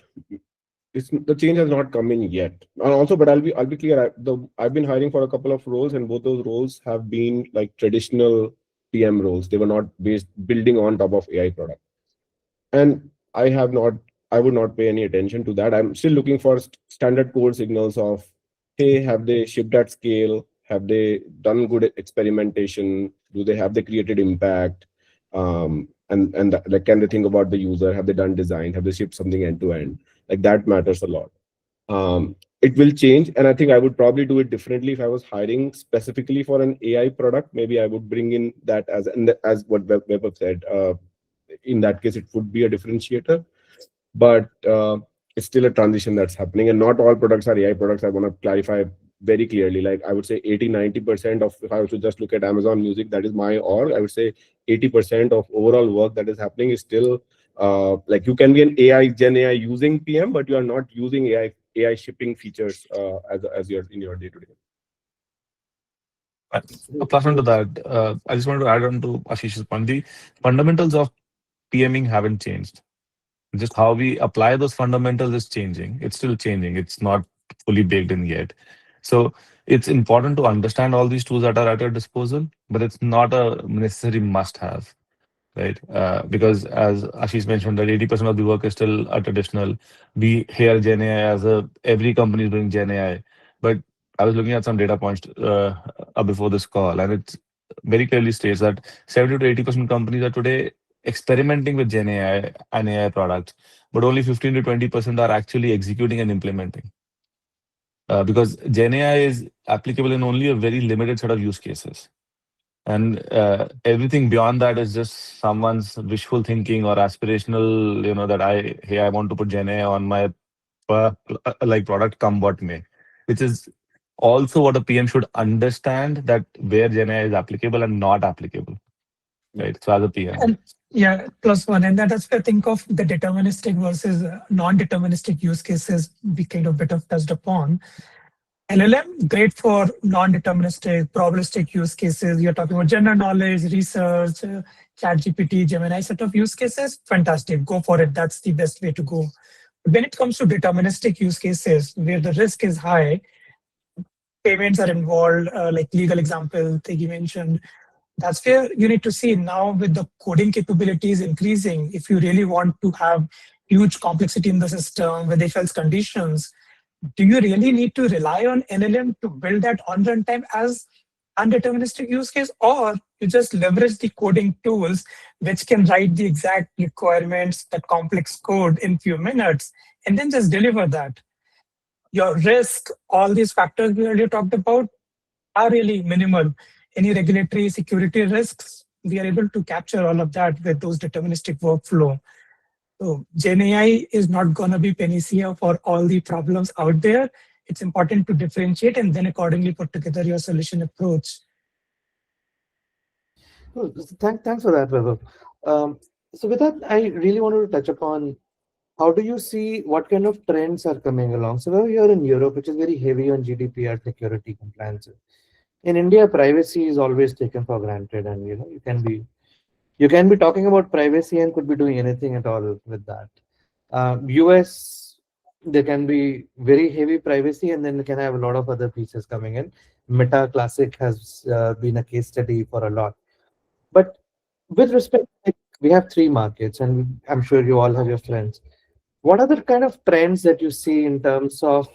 It's the change has not come in yet. And also, but I'll be clear. I've been hiring for a couple of roles, and both those roles have been like traditional PM roles. They were not based building on top of AI product. And I would not pay any attention to that. I'm still looking for standard code signals of, hey, have they shipped at scale? Have they done good experimentation? Do they have the created impact? Like, can they think about the user? Have they done design? Have they shipped something end to end? Like, that matters a lot. It will change, and I think I would probably do it differently if I was hiring specifically for an AI product. Maybe I would bring in that as what Webber said. In that case, it would be a differentiator, but it's still a transition that's happening, and not all products are AI products. I want to clarify very clearly. Like, I would say 80-90% of, if I was to just look at Amazon Music, that is my org, I would say 80% of overall work that is happening is still like, you can be an Gen AI using PM, but you are not using AI shipping features as your in your day to day. Plus on to that, I just wanted to add on to Ashish's point. The fundamentals of PMing haven't changed. Just how we apply those fundamentals is changing. It's still changing. It's not fully baked in yet. So it's important to understand all these tools that are at your disposal, but it's not a necessary must-have, right? Because as Ashish mentioned, that 80% of the work is still traditional. We hear Gen AI as every company is doing Gen AI, but I was looking at some data points before this call, and it very clearly states that 70 to 80% companies are today experimenting with Gen AI and AI products, but only 15 to 20% are actually executing and implementing. Because Gen AI is applicable in only a very limited set of use cases. And everything beyond that is just someone's wishful thinking or aspirational, that I want to put Gen AI on my like product come what may, which is also what a PM should understand, that where Gen AI is applicable and not applicable, right? So as a PM. And yeah, plus one. And that's where I think of the deterministic versus non-deterministic use cases we kind of bit of touched upon. LLM, great for non-deterministic, probabilistic use cases. You're talking about general knowledge, research, ChatGPT, Gemini set of use cases. Fantastic, go for it. That's the best way to go. But when it comes to deterministic use cases, where the risk is high, payments are involved, like legal example that you mentioned, that's where you need to see now with the coding capabilities increasing, if you really want to have huge complexity in the system with if else conditions, do you really need to rely on LLM to build that on runtime as undeterministic use case, or you just leverage the coding tools which can write the exact requirements, that complex code in few minutes, and then just deliver that? Your risk, all these factors we earlier talked about, are really minimal. Any regulatory security risks, we are able to capture all of that with those deterministic workflow. So Gen AI is not going to be panacea for all the problems out there. It's important to differentiate and then accordingly put together your solution approach. Oh, thanks for that, Weber. So with that, I really wanted to touch upon how do you see what kind of trends are coming along? So we're here in Europe, which is very heavy on GDPR security compliance. In India, privacy is always taken for granted, and you can be talking about privacy and could be doing anything at all with that. US, there can be very heavy privacy, and then you can have a lot of other pieces coming in. Meta Classic has been a case study for a lot. But with respect, like, we have three markets, and I'm sure you all have your friends. What are the kind of trends that you see in terms of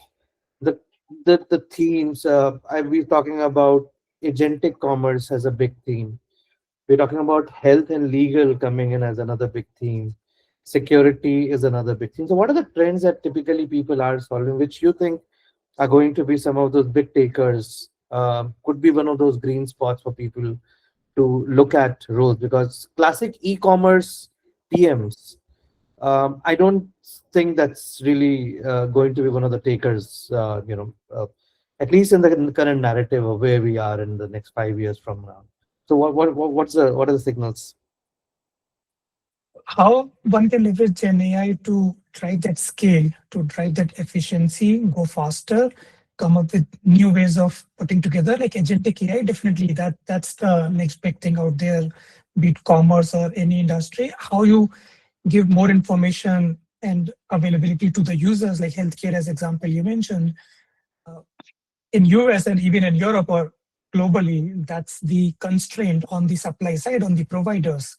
the the themes? We're talking about agentic commerce as a big theme. We're talking about health and legal coming in as another big theme. Security is another big theme. So, what are the trends that typically people are solving, which you think are going to be some of those big takers? Could be one of those green spots for people to look at roles, because classic e-commerce PMs, I don't think that's really going to be one of the takers. At least in the current narrative of where we are in the next 5 years from now. So what are the signals? How one can leverage Gen AI to drive that scale, to drive that efficiency, go faster, come up with new ways of putting together, like agentic AI. Definitely, that's the next big thing out there, be it commerce or any industry. How you give more information and availability to the users, like healthcare as example you mentioned. Uh, in US and even in Europe or globally, that's the constraint on the supply side, on the providers.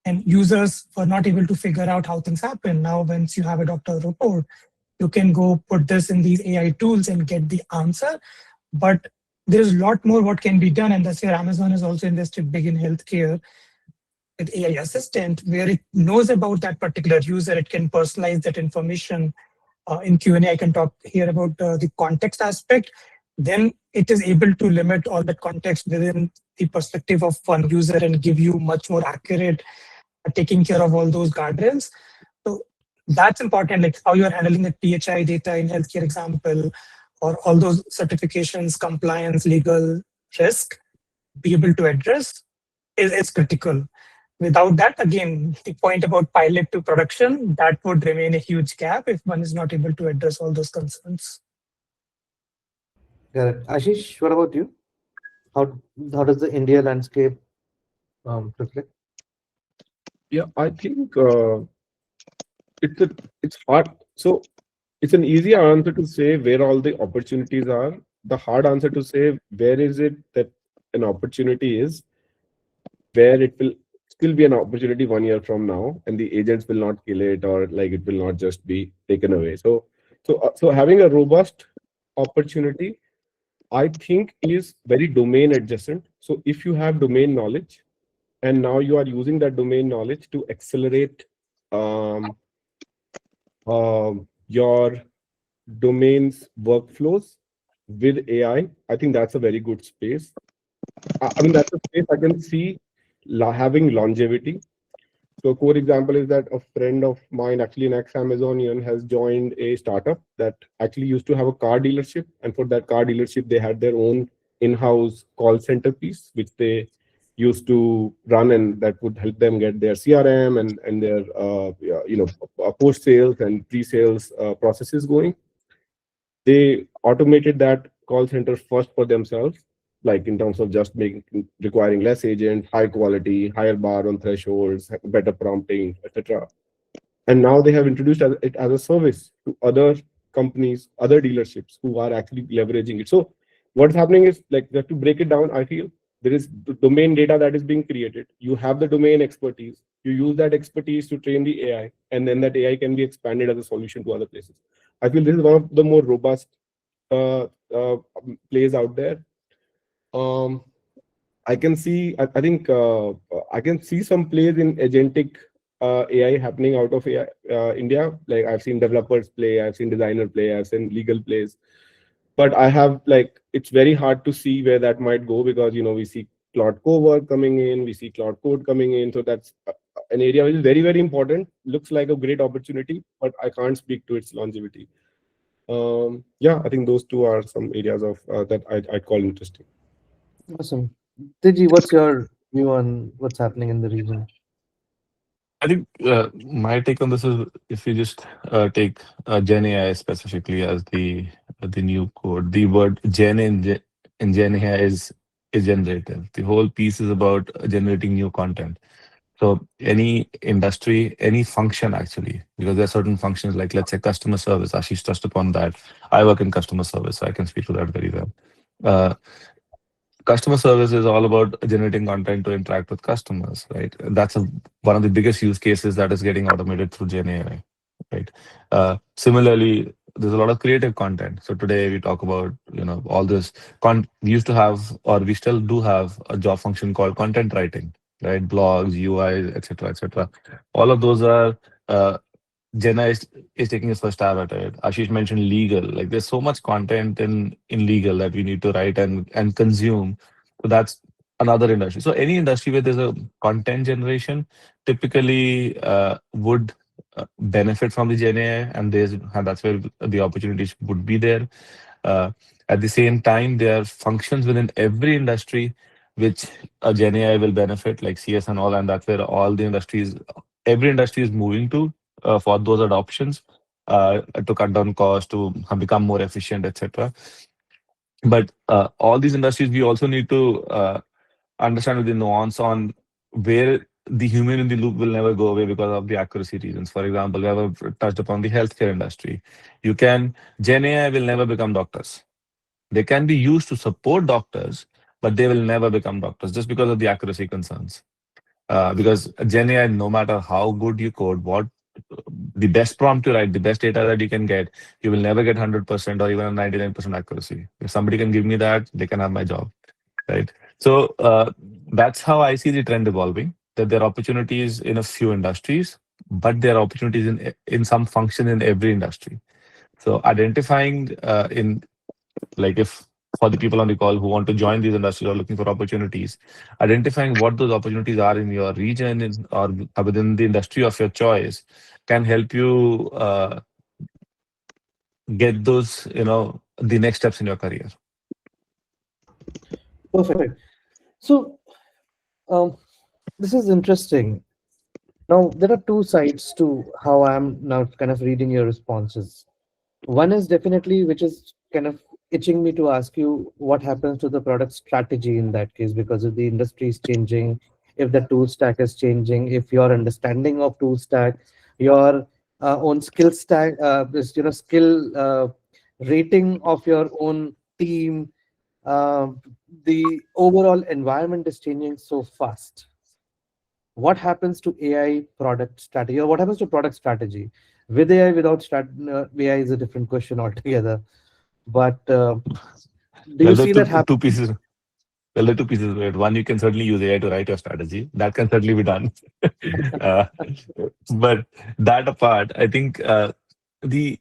And users were not able to figure out how things happen. Now, once you have a doctor report, you can go put this in these AI tools and get the answer. But there's a lot more what can be done. And that's where Amazon has also invested big in healthcare with AI assistant, where it knows about that particular user. It can personalize that information. In Q&A, I can talk here about the context aspect. Then it is able to limit all that context within the perspective of one user and give you much more accurate, taking care of all those guardrails. So that's important, like how you're handling the PHI data in healthcare example, or all those certifications, compliance, legal risk, be able to address is critical. Without that, again, the point about pilot to production, that would remain a huge gap if one is not able to address all those concerns. Got it. Ashish, what about you? How how does the India landscape reflect? Yeah, I think it's a, it's hard. So it's an easy answer to say where all the opportunities are. The hard answer to say where is it that an opportunity is, where it will still be an opportunity 1 year from now, and the agents will not kill it, or like it will not just be taken away. So having a robust opportunity, I think, is very domain adjacent. So if you have domain knowledge, and now you are using that domain knowledge to accelerate um, your domain's workflows with AI, I think that's a very good space. I mean, that's a space I can see having longevity. So a core example is that a friend of mine, actually an ex-Amazonian, has joined a startup that actually used to have a car dealership. And for that car dealership, they had their own in-house call center piece, which they used to run, and that would help them get their CRM and their post-sales and pre-sales processes going. They automated that call center first for themselves, like in terms of just making requiring less agent, high quality, higher bar on thresholds, better prompting, etc. And now they have introduced it as a service to other companies, other dealerships who are actually leveraging it. So what's happening is, like, just to break it down, I feel there is domain data that is being created. You have the domain expertise. You use that expertise to train the AI, and then that AI can be expanded as a solution to other places. I feel this is one of the more robust uh, uh, plays out there. Um, I can see, I think I can see some plays in agentic AI happening out of AI, India. Like, I've seen developers play, I've seen designer play, I've seen legal plays. But I have, like, it's very hard to see where that might go, because, we see Claude Cowork coming in, we see Claude Code coming in. So that's an area which is very, very important. Looks like a great opportunity, but I can't speak to its longevity. Yeah, I think those two are some areas of that I call interesting. Awesome. Tiji, what's your view on what's happening in the region? I think my take on this is, if you just take Gen AI specifically as the new code, the word Gen in Gen AI is generative. The whole piece is about generating new content. So any industry, any function actually, because there are certain functions like, let's say, customer service. Ashish touched upon that. I work in customer service, so I can speak to that very well. Uh, Customer service is all about generating content to interact with customers, right? That's one of the biggest use cases that is getting automated through Gen AI, right? Similarly, there's a lot of creative content. So today we talk about, all this we used to have, or we still do have, a job function called content writing, right? Blogs, UI, etc., etc. All of those are Jenna is taking his first stab at it. Ashish mentioned legal. Like, there's so much content in legal that we need to write and consume. So that's another industry. So any industry where there's a content generation typically would benefit from the Gen AI, and that's where the opportunities would be there. Uh, at the same time, there are functions within every industry which a Gen AI will benefit, like CS and all, and that's where every industry is moving to for those adoptions to cut down costs, to become more efficient, etc. But all these industries, we also need to understand the nuance on where the human in the loop will never go away because of the accuracy reasons. For example, we have touched upon the healthcare industry. Gen AI will never become doctors. They can be used to support doctors, but they will never become doctors just because of the accuracy concerns. Because Gen AI, no matter how good you code, what the best prompt you write, the best data that you can get, you will never get 100% or even a 99% accuracy. If somebody can give me that, they can have my job, right? So that's how I see the trend evolving. That there are opportunities in a few industries, but there are opportunities in some function in every industry. So identifying in like if for the people on the call who want to join these industries or looking for opportunities, identifying what those opportunities are in your region or within the industry of your choice can help you get those, the next steps in your career. Perfect. So, um, this is interesting. Now, there are two sides to how I'm now kind of reading your responses. One is definitely, which is kind of itching me to ask you what happens to the product strategy in that case, because if the industry is changing, if the tool stack is changing, if your understanding of tool stack, your own skill stack, this skill rating of your own team, uh, the overall environment is changing so fast. What happens to AI product strategy, or what happens to product strategy with AI? Without AI is a different question altogether. But do you Well, the see that happen? two pieces. Well, the two pieces of it. One, you can certainly use AI to write your strategy. That can certainly be done. uh, but that apart, I think the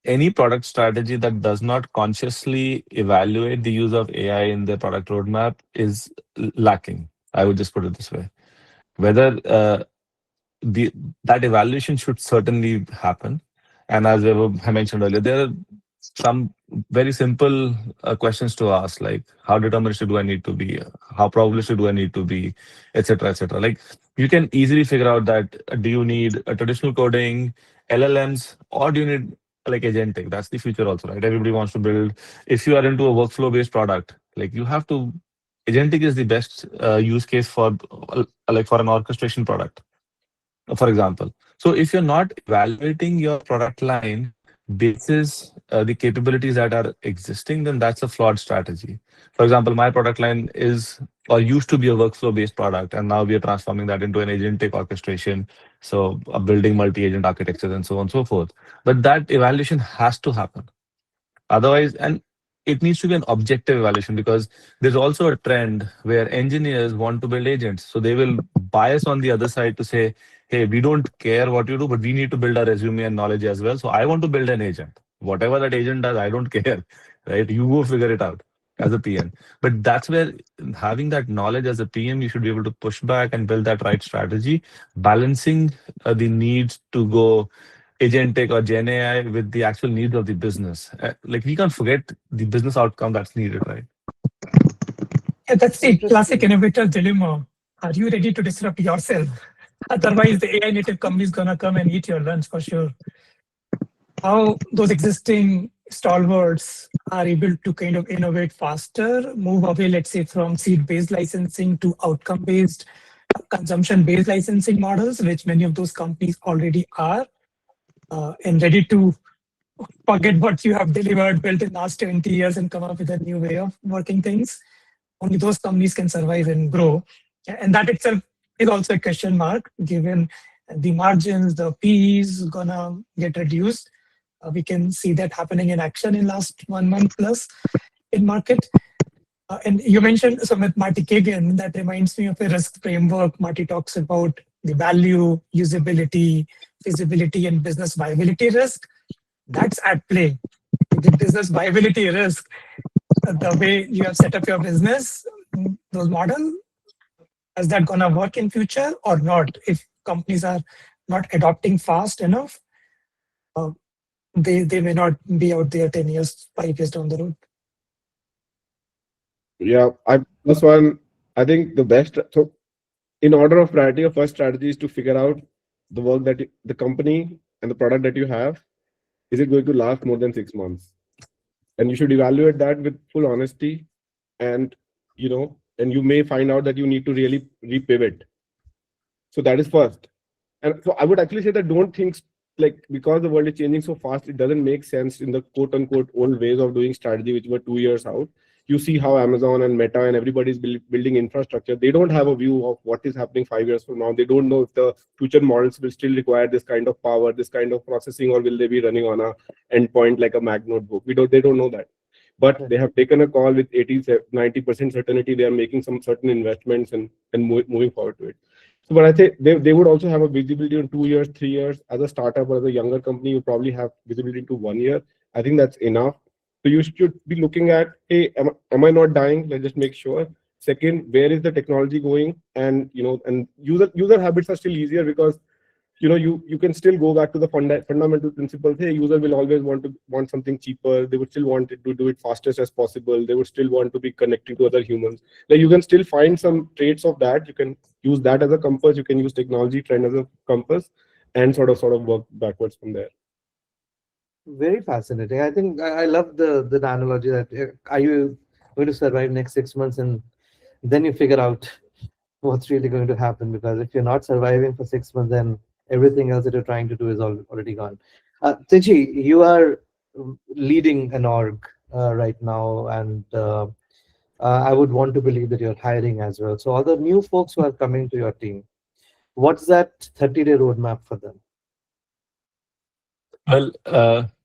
any product strategy that does not consciously evaluate the use of AI in their product roadmap is lacking. I would just put it this way. Whether the that evaluation should certainly happen, and as I mentioned earlier, there are some very simple questions to ask, like how deterministic do I need to be, how probabilistic do I need to be, etc., etc. Like, you can easily figure out that do you need a traditional coding, LLMs, or do you need like agentic? That's the future also, right? Everybody wants to build. If you are into a workflow based product, like, you have to, agentic is the best use case for like for an orchestration product, for example. So if you're not evaluating your product line basis the capabilities that are existing, then that's a flawed strategy. For example, my product line is or used to be a workflow based product, and now we are transforming that into an agentic orchestration. So building multi-agent architectures and so on and so forth. But that evaluation has to happen. Otherwise, and it needs to be an objective evaluation, because there's also a trend where engineers want to build agents. So they will bias on the other side to say, hey, we don't care what you do, but we need to build a resume and knowledge as well. So I want to build an agent. Whatever that agent does, I don't care, right? You go figure it out as a PM. But that's where having that knowledge as a PM, you should be able to push back and build that right strategy, balancing the needs to go agentic or Gen AI with the actual needs of the business. Like, we can't forget the business outcome that's needed, right? Yeah, that's the classic Interesting. innovator's dilemma. Are you ready to disrupt yourself? Otherwise, the AI native company is gonna come and eat your lunch for sure. How those existing stalwarts are able to kind of innovate faster, move away, let's say, from seed-based licensing to outcome-based, consumption-based licensing models, which many of those companies already are, and ready to forget what you have delivered, built in last 20 years and come up with a new way of working things. Only those companies can survive and grow. And that itself is also a question mark, given the margins, the PEs gonna get reduced. We can see that happening in action in last 1 month plus in market. And you mentioned Sumit Marty Kagan. That reminds me of a risk framework. Marty talks about the value, usability, feasibility, and business viability risk. That's at play. The business viability risk, the way you have set up your business, those model, is that gonna work in future or not? If companies are not adopting fast enough, uh, they may not be out there 10 years, 5 years down the road. Yeah, this one, I think the best. So, in order of priority, your first strategy is to figure out the work that the company and the product that you have, is it going to last more than 6 months? And you should evaluate that with full honesty. And and you may find out that you need to really repivot. So that is first. And so I would actually say that don't think like because the world is changing so fast, it doesn't make sense in the quote unquote old ways of doing strategy, which were 2 years out. You see how Amazon and Meta and everybody's building infrastructure. They don't have a view of what is happening 5 years from now. They don't know if the future models will still require this kind of power, this kind of processing, or will they be running on a endpoint like a Mac notebook. They don't know that. But they have taken a call with 80-90% certainty. They are making some certain investments and moving forward to it. So, but I think they would also have a visibility on 2 years, 3 years. As a startup or as a younger company, you probably have visibility into 1 year. I think that's enough. So you should be looking at, hey, am I not dying? Let's just make sure. Second, where is the technology going? And and user habits are still easier because you can still go back to the fundamental principles. Hey, user will always want something cheaper. They would still want it to do it fastest as possible. They would still want to be connecting to other humans. Like you can still find some traits of that. You can use that as a compass. You can use technology trend as a compass, and sort of work backwards from there. Very fascinating. I think I love the analogy that are you going to survive next 6 months and then you figure out what's really going to happen, because if you're not surviving for 6 months, then everything else that you're trying to do is already gone. Tiji, you are leading an org right now, and I would want to believe that you're hiring as well. So all the new folks who are coming to your team, what's that 30-day roadmap for them? Well,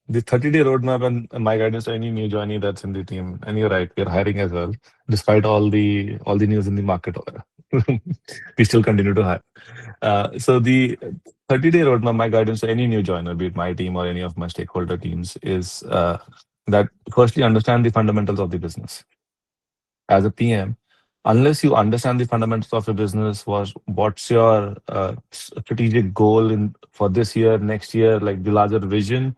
the 30-day roadmap and my guidance to any new joinee that's in the team, and you're right, we're hiring as well, despite all the news in the market. We still continue to hire. So the 30-day roadmap, my guidance to any new joiner, be it my team or any of my stakeholder teams, is that firstly understand the fundamentals of the business. As a PM, unless you understand the fundamentals of your business, what's your strategic goal in for this year, next year, like the larger vision,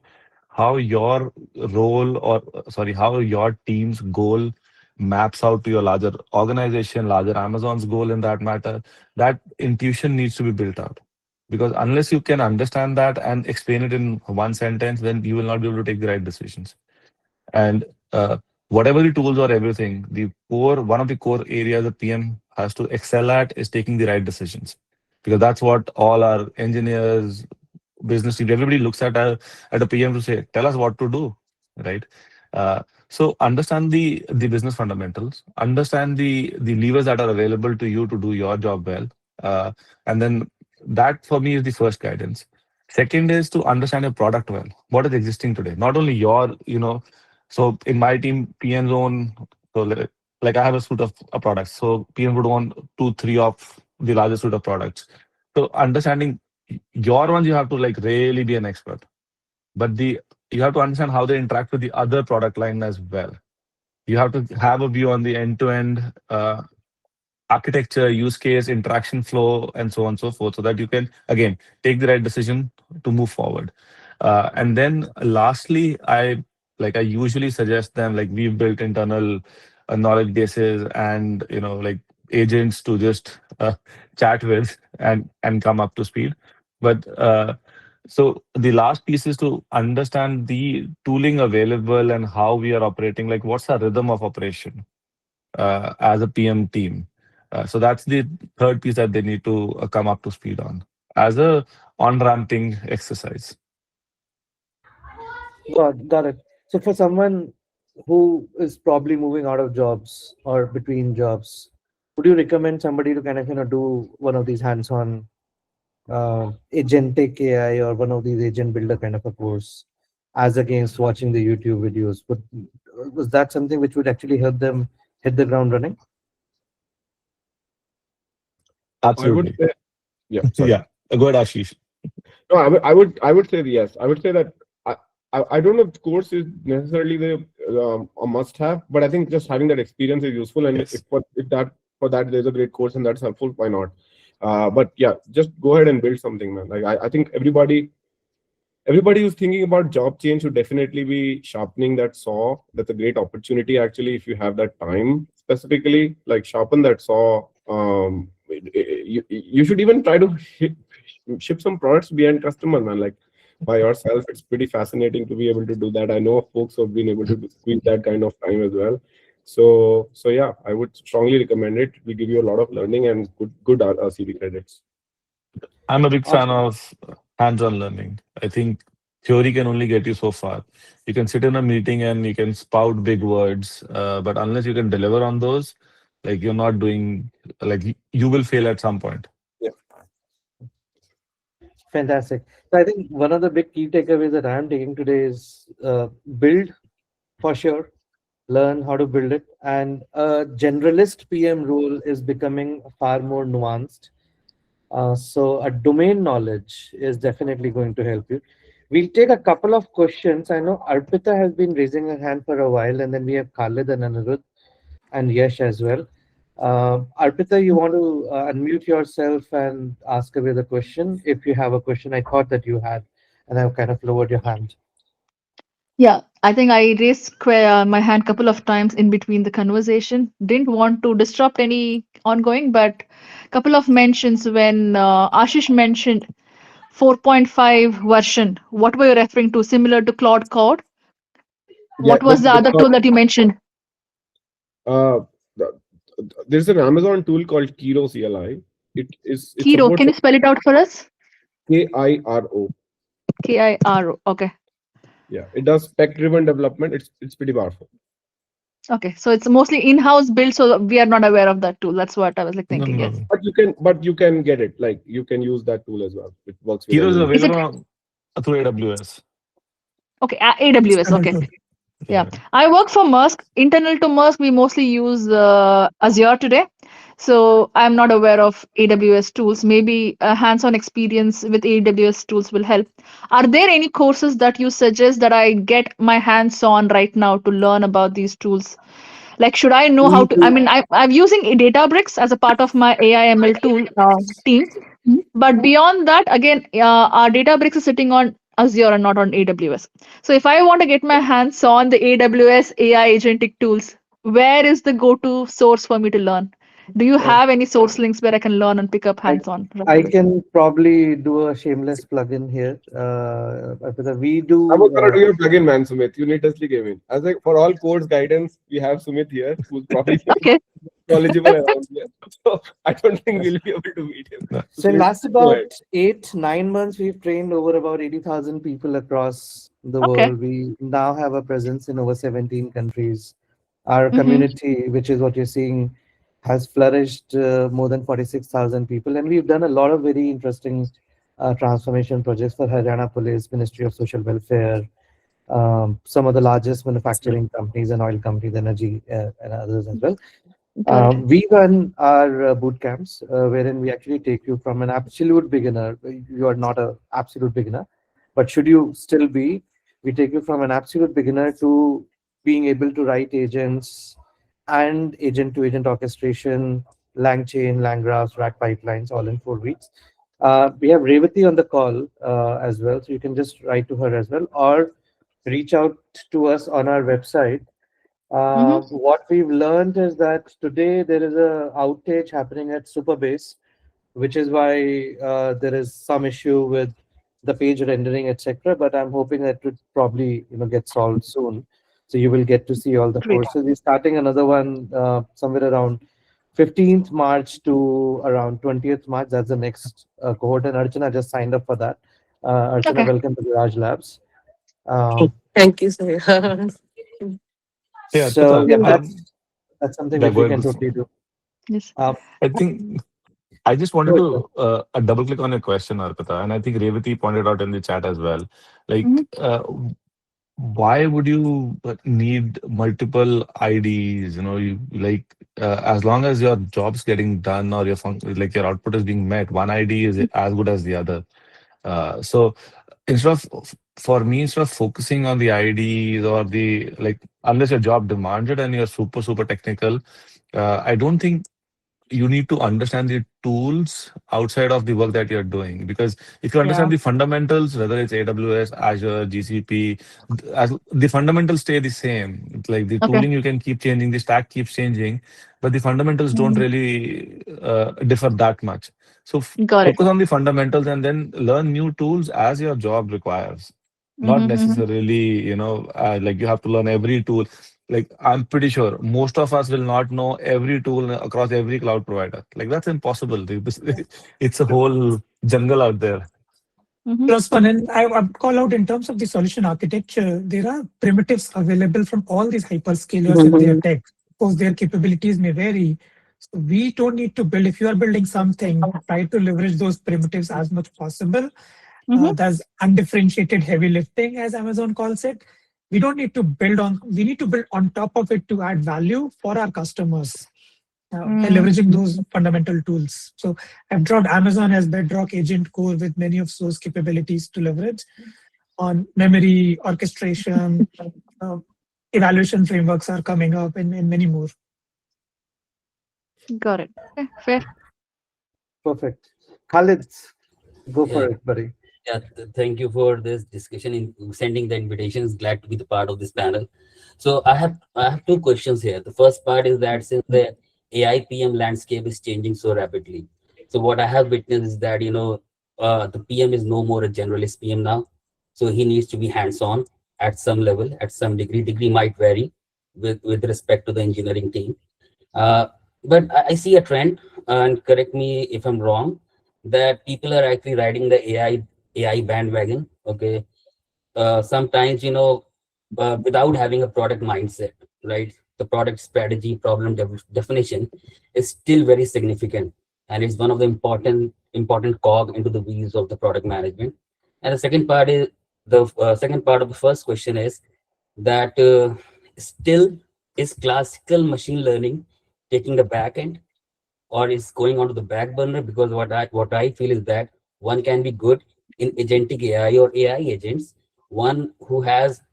how your role or sorry, how your team's goal maps out to your larger organization, larger Amazon's goal in that matter, that intuition needs to be built out. Because unless you can understand that and explain it in one sentence, then you will not be able to take the right decisions. And whatever the tools or everything, one of the core areas the PM has to excel at is taking the right decisions, because that's what all our engineers, business teams, everybody looks at a PM to say, tell us what to do, right? So understand the business fundamentals, understand the levers that are available to you to do your job well, and then that for me is the first guidance. Second is to understand your product well. What is existing today? Not only so in my team, PMs own, so like I have a suite of products. So PM would own 2, 3 of the largest suite of products. So understanding your ones, you have to like really be an expert. But you have to understand how they interact with the other product line as well. You have to have a view on the end-to-end architecture, use case, interaction flow, and so on and so forth, so that you can again take the right decision to move forward. And then lastly, I usually suggest them, like we've built internal knowledge bases and like agents to just chat with and come up to speed. But so the last piece is to understand the tooling available and how we are operating. Like, what's our rhythm of operation as a PM team? So that's the third piece that they need to come up to speed on as a on-ramping exercise. Got it. So for someone who is probably moving out of jobs or between jobs, would you recommend somebody to kind of do one of these hands-on agentic AI or one of these agent builder kind of a course as against watching the YouTube videos? But was that something which would actually help them hit the ground running? I would Absolutely. say, yeah, sorry. Yeah. Go ahead, Ashish. No, I would say yes. I would say that I don't know if the course is necessarily a must have, but I think just having that experience is useful. And Yes. if that for that there's a great course and that's helpful, why not? But yeah, just go ahead and build something, man. Like I think everybody who's thinking about job change should definitely be sharpening that saw. That's a great opportunity, actually, if you have that time specifically. Like sharpen that saw. You should even try to ship some products behind customer, man. Like by yourself, it's pretty fascinating to be able to do that. I know folks who have been able to squeeze that kind of time as well. So yeah, I would strongly recommend it. We give you a lot of learning and good CV credits. I'm a big fan Awesome. of hands-on learning. I think theory can only get you so far. You can sit in a meeting and you can spout big words, but unless you can deliver on those, like you're not doing, like you will fail at some point. Yeah. Fantastic. So I think one of the big key takeaways that I'm taking today is build for sure, learn how to build it, and a generalist PM role is becoming far more nuanced. So a domain knowledge is definitely going to help you. We'll take a couple of questions. I know Arpita has been raising her hand for a while, and then we have Khalid and Anirudh and Yash as well. Arpita, you want to unmute yourself and ask away the question if you have a question. I thought that you had, and I've kind of lowered your hand. Yeah, I think I raised my hand couple of times in between the conversation. Didn't want to disrupt any ongoing, but couple of mentions when Ashish mentioned 4.5 version. What were you referring to? Similar to Cloud Code? Yeah, What was the that's other not. tool that you mentioned? Uh, there's an Amazon tool called Kiro CLI. It Kiro. supports Can you spell it out for us? KIRO. KIRO. Okay. Yeah, it does spec-driven development. It's pretty powerful. Okay. So it's mostly in-house built, so we are not aware of that tool. That's what I was like No, thinking. no, Yes. no. But you can get it. Like you can use that tool as well. It works with Hero is any. Is it available through AWS. okay? AWS. External Okay. tool. Yeah, Yeah. I work for Musk. Internal to Musk, we mostly use Azure today. So I'm not aware of AWS tools. Maybe a hands-on experience with AWS tools will help. Are there any courses that you suggest that I get my hands on right now to learn about these tools? Like, should I know how to? I mean, I'm using Databricks as a part of my AI/ML tool team. But beyond that, again, our Databricks is sitting on Azure and not on AWS. So if I want to get my hands on the AWS AI agentic tools, where is the go-to source for me to learn? Do you Uh, have any source links where I can learn and pick up I hands-on? I can probably do a shameless plug-in here. Arpita, we I was do. gonna do your plugin, man, Sumit. You needlessly came in. I was like, for all course guidance, we have Sumit here, who's probably Okay. knowledgeable around here. So I don't think we'll be able to beat him. No. So So in Sumit, last go ahead. about 8, 9 months, we've trained over about 80,000 people across the Okay. world. We now have a presence in over 17 countries. Our Mm-hmm. community, which is what you're seeing, has flourished more than 46,000 people. And we've done a lot of very interesting transformation projects for Haryana Police, Ministry of Social Welfare, some of the largest manufacturing companies and oil companies, energy, and others as well. Got it. We run our boot camps wherein we actually take you from an absolute beginner. You are not an absolute beginner, but should you still be, we take you from an absolute beginner to being able to write agents and agent to agent orchestration, LangChain, LangGraphs, RAG pipelines, all in 4 weeks. We have Revati on the call as well, so you can just write to her as well or reach out to us on our website What we've learned is that today there is a outage happening at Superbase, which is why there is some issue with the page rendering, etc. But I'm hoping that it would probably get solved soon. So you will get to see all the Great. courses. We're starting another one somewhere around 15th March to around 20th March. That's the next cohort, and Archana just signed up for that. Archana, Okay. welcome to Garage Labs. Um, Thank you, sir. Yeah, so Arpita, yeah, Cool. that's something yeah, which go we ahead. can totally do. Yes. Um, I think I just wanted go ahead, sir. to double click on your question, Arpita, and I think Revati pointed out in the chat as well. Like, Mhm. why would you need multiple IDs? You like as long as your job's getting done or like your output is being met, one ID is as good as the other. So instead of for me, instead of focusing on the IDs or the like, unless your job demands it and you're super technical, I don't think you need to understand the tools outside of the work that you're doing, because if you Yeah. understand the fundamentals, whether it's AWS, Azure, GCP, as the fundamentals stay the same. It's like the Okay. tooling, you can keep changing, the stack keeps changing, but the fundamentals don't Mhm. really differ that much. So Got it. focus on the fundamentals and then learn new tools as your job requires. Not Mm-hmm. necessarily, like you have to learn every tool. Like, I'm pretty sure most of us will not know every tool across every cloud provider. Like, that's impossible. It's a whole jungle out there. Mm-hmm. Plus one, and I would call out in terms of the solution architecture, there are primitives available from all these hyperscalers in their tech. Of course, their capabilities may vary. So we don't need to build, if you are building something, try to leverage those primitives as much possible. Mm-hmm. That's undifferentiated heavy lifting, as Amazon calls it. We need to build on top of it to add value for our customers by Mm. leveraging those fundamental tools. So I've dropped Amazon as Bedrock Agent Core with many of those capabilities to leverage on memory, orchestration, uh, evaluation frameworks are coming up, and many more. Got it. Okay. Fair. Perfect. Khalid, go for Yeah, it, buddy. yeah. Thank you for this discussion in sending the invitations. Glad to be the part of this panel. So I have two questions here. The first part is that since the AI PM landscape is changing so rapidly, so what I have witnessed is that the PM is no more a generalist PM now. So he needs to be hands-on at some level, at some degree. Degree might vary with respect to the engineering team. Uh, but I see a trend, and correct me if I'm wrong, that people are actually riding the AI bandwagon. Okay, sometimes without having a product mindset, right? The product strategy, problem definition is still very significant, and it's one of the important cog into the wheels of the product management. And the second part is the second part of the first question is that still is classical machine learning taking the back end or is going onto the back burner, because what I feel is that one can be good in agentic AI or AI agents, one who has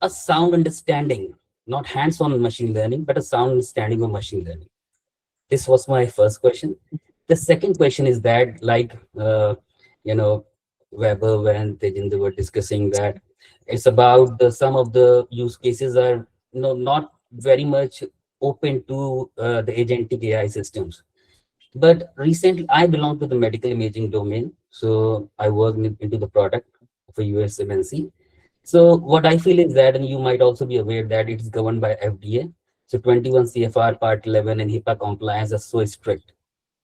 a sound understanding, not hands-on machine learning, but a sound understanding of machine learning. This was my first question. The second question is that, like, you know, Weber and Tejinder were discussing that it's about some of the use cases are not very much open to the agentic AI systems. But recently, I belong to the medical imaging domain, so I work into the product of a US MNC. So what I feel is that, and you might also be aware that it's governed by FDA. So 21 CFR Part 11 and HIPAA compliance are so strict.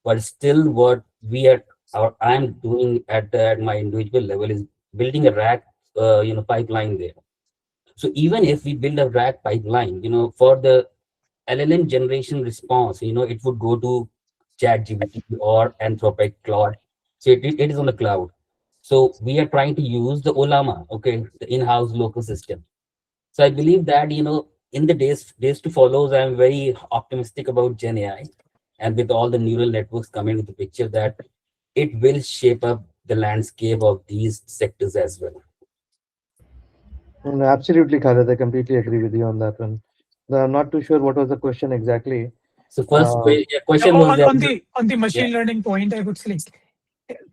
But still, what we are, or I'm doing at my individual level is building a rack, pipeline there. So even if we build a rack pipeline, for the LLM generation response, it would go to ChatGPT or Anthropic Claude. So it is on the cloud. So we are trying to use the Olama, okay, the in-house local system. So I believe that, in the days to follow, I'm very optimistic about Gen AI, and with all the neural networks coming into the picture, that it will shape up the landscape of these sectors as well. Absolutely, Khalid. I completely agree with you on that one. I'm not too sure what was the question exactly. So first Uh, question was On, that, on the on the yeah. machine learning point, I would say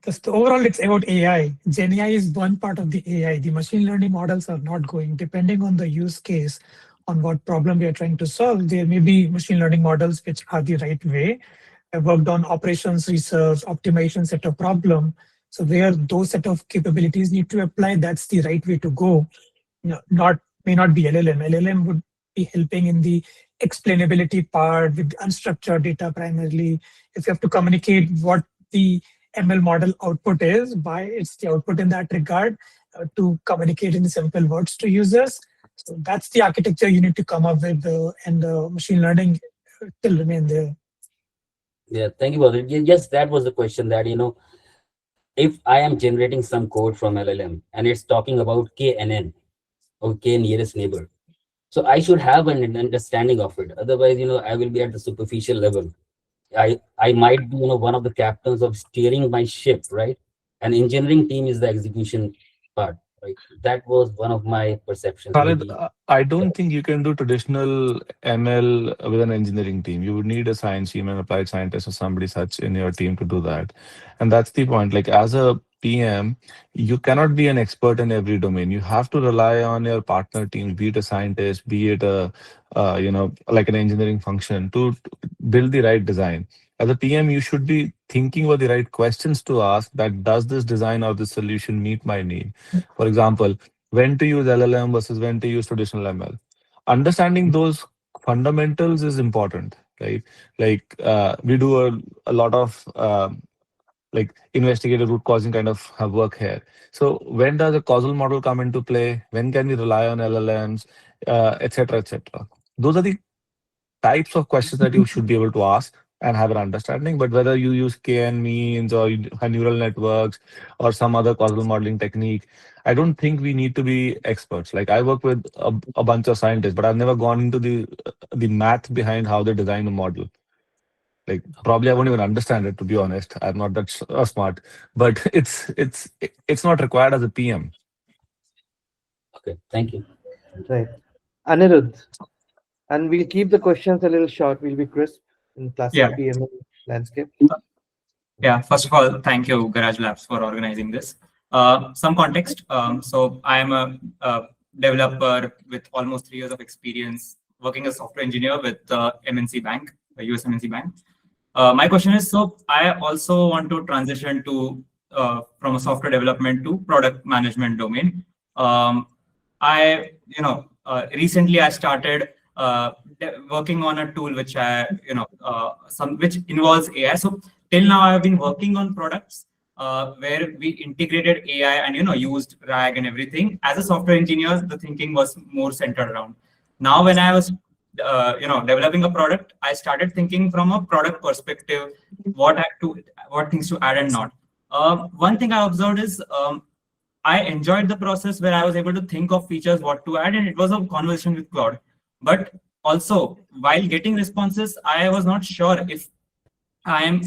just overall it's about AI. Gen AI is one part of the AI. The machine learning models are not going, depending on the use case, on what problem we are trying to solve, there may be machine learning models which are the right way. I worked on operations research, optimization set of problem. So where those set of capabilities need to apply, that's the right way to go. Not may not be LLM. LLM would be helping in the explainability part with unstructured data primarily. If you have to communicate what the ML model output is, why it's the output in that regard, to communicate in simple words to users. So that's the architecture you need to come up with, and machine learning will remain there. Yeah, thank you, brother. Yes, that was the question that, if I am generating some code from LLM and it's talking about KNN or K nearest neighbor, so I should have an understanding of it. Otherwise, I will be at the superficial level. I might be, one of the captains of steering my ship, right? And engineering team is the execution part, right? That was one of my perceptions, Khalid, maybe. I don't think you can do traditional ML with an engineering team. You would need a science team, an applied scientist, or somebody such in your team to do that. And that's the point. Like as a PM, you cannot be an expert in every domain. You have to rely on your partner team, be it a scientist, be it a, like an engineering function, to build the right design. As a PM, you should be thinking about the right questions to ask. That does this design or this solution meet my need? For example, when to use LLM versus when to use traditional ML. Understanding those fundamentals is important, right? Like we do a lot of like investigative root causing kind of work here. So when does a causal model come into play? When can we rely on LLMs, etc., etc. Those are the types of questions that you should be able to ask and have an understanding. But whether you use KN means or neural networks or some other causal modeling technique, I don't think we need to be experts. Like I work with a bunch of scientists, but I've never gone into the math behind how they design a model. Like probably I won't even understand it, to be honest. I'm not that smart, but it's not required as a PM. Okay, thank you. Right. Anirudh, and we'll keep the questions a little short. We'll be crisp in classic Yeah. PML landscape. Yeah. First of all, thank you, Garage Labs, for organizing this. Some context. So I am a developer with almost 3 years of experience working as a software engineer with MNC Bank, a US MNC Bank. My question is, so I also want to transition to from a software development to product management domain. Recently I started working on a tool which which involves AI. So till now I've been working on products where we integrated AI and used RAG and everything. As a software engineer, the thinking was more centered around. Now when I was developing a product, I started thinking from a product perspective, what things to add and not. One thing I observed is I enjoyed the process where I was able to think of features, what to add, and it was a conversation with Claude. But also, while getting responses, I was not sure if I am,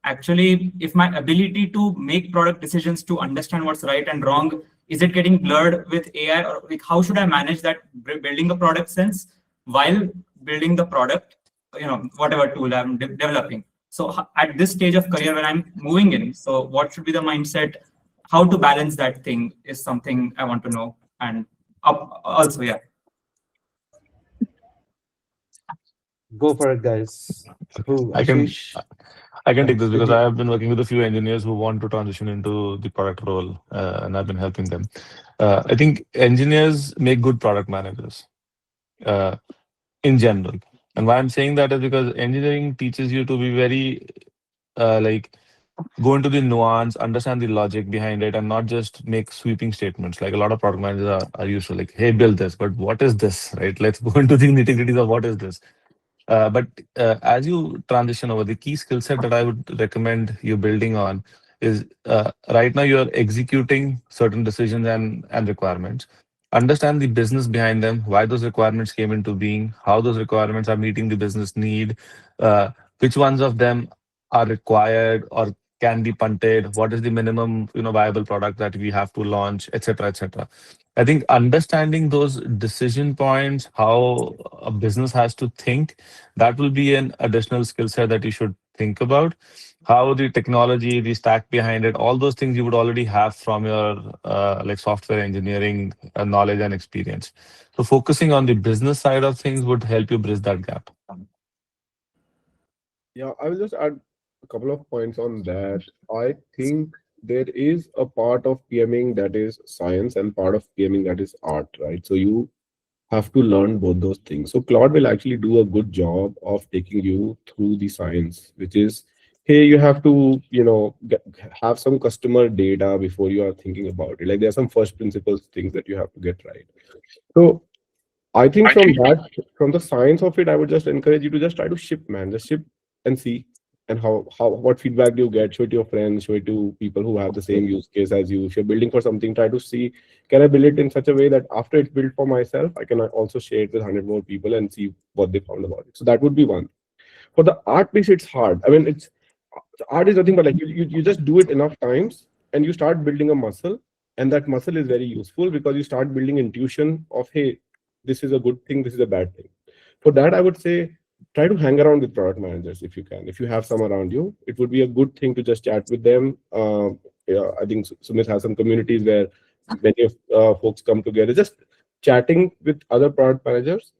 actually, if my ability to make product decisions to understand what's right and wrong, is it getting blurred with AI, or like how should I manage that building a product sense while building the product, whatever tool I'm developing. So at this stage of career when I'm moving in, so what should be the mindset? How to balance that thing is something I want to know. And also, yeah. Go for it, guys. Who? I can Ashish? I can Yeah. take this because I have been working with a few engineers who want to transition into the product role, and I've been helping them. I think engineers make good product managers uh, in general. And why I'm saying that is because engineering teaches you to be very like go into the nuance, understand the logic behind it, and not just make sweeping statements. Like a lot of product managers are used to, like, hey, build this, but what is this, right? Let's go into the nitty-gritties of what is this. But as you transition over, the key skill set that I would recommend you building on is right now you're executing certain decisions and requirements. Understand the business behind them, why those requirements came into being, how those requirements are meeting the business need, which ones of them are required or can be punted, what is the minimum viable product that we have to launch, etc., etc. I think understanding those decision points, how a business has to think, that will be an additional skill set that you should think about. how the technology, the stack behind it, all those things you would already have from your like software engineering knowledge and experience. So focusing on the business side of things would help you bridge that gap. Yeah, I will just add a couple of points on that. I think there is a part of PMing that is science and part of PMing that is art, right? So you have to learn both those things. So Claude will actually do a good job of taking you through the science, which is, hey, you have to, have some customer data before you are thinking about it. Like there are some first principles things that you have to get right. So I think from the science of it, I would just encourage you to just try to ship, man. Just ship and see. And what feedback do you get? Show it to your friends, show it to people who have the same use case as you. If you're building for something, try to see, can I build it in such a way that after it's built for myself, I can also share it with 100 more people and see what they found about it. So that would be one. For the art piece, it's hard. I mean, it's art is nothing but like you just do it enough times and you start building a muscle, and that muscle is very useful because you start building intuition of, hey, this is a good thing, this is a bad thing. For that, I would say try to hang around with product managers if you can. If you have some around you, it would be a good thing to just chat with them. Yeah, I think Sumit has some communities where many of folks come together. Just chatting with other product managers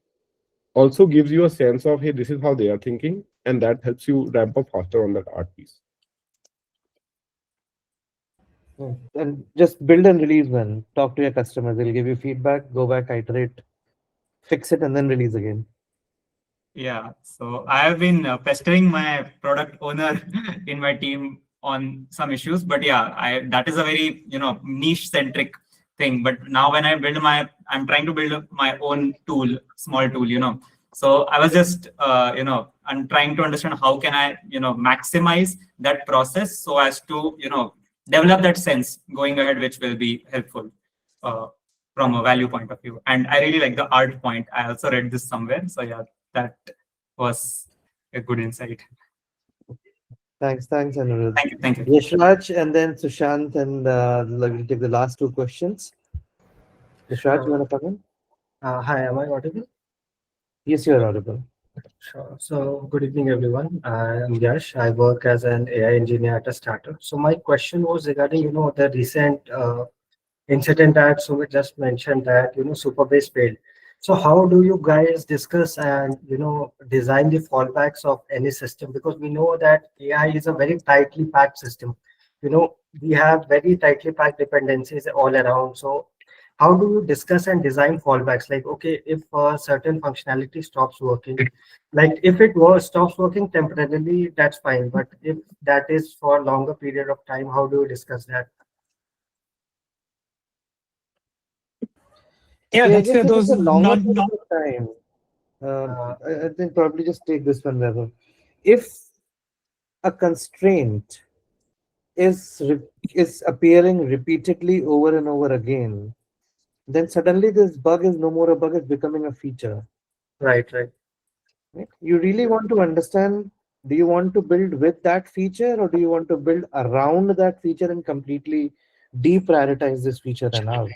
also gives you a sense of, hey, this is how they are thinking, and that helps you ramp up faster on that art piece. And just build and release, man. Talk to your customers. They'll give you feedback, go back, iterate, fix it, and then release again. Yeah, so I have been pestering my product owner in my team on some issues, but yeah, I that is a very niche centric thing. But now when I'm trying to build my own tool, small tool, So I was just I'm trying to understand how can I maximize that process so as to develop that sense going ahead, which will be helpful. Uh, from a value point of view. And I really like the art point. I also read this somewhere. So yeah, that was a good insight. Thanks, Anirudh. Thank you. Thank you. Yashraj and then Sushant, and we'll take the last two questions. Yashraj, you want to come in? Hi, am I audible? Yes, you're audible. Sure. So, good evening, everyone. I'm Yash. I work as an AI engineer at a startup. So, my question was regarding, the recent incident that Sumit just mentioned that, Superbase failed. So, how do you guys discuss and, design the fallbacks of any system? Because we know that AI is a very tightly packed system. We have very tightly packed dependencies all around. So, how do you discuss and design fallbacks? Like, okay, if a certain functionality stops working, like if it was stops working temporarily, that's fine. But if that is for a longer period of time, how do you discuss that? Yeah, Yeah, I that's guess where if it's those a longer non period non of time, Uh, I think probably just take this one, Weber. If a constraint is appearing repeatedly over and over again, then suddenly this bug is no more a bug; it's becoming a feature. right, right, Right? You really want to understand: do you want to build with that feature, or do you want to build around that feature and completely deprioritize this feature and out?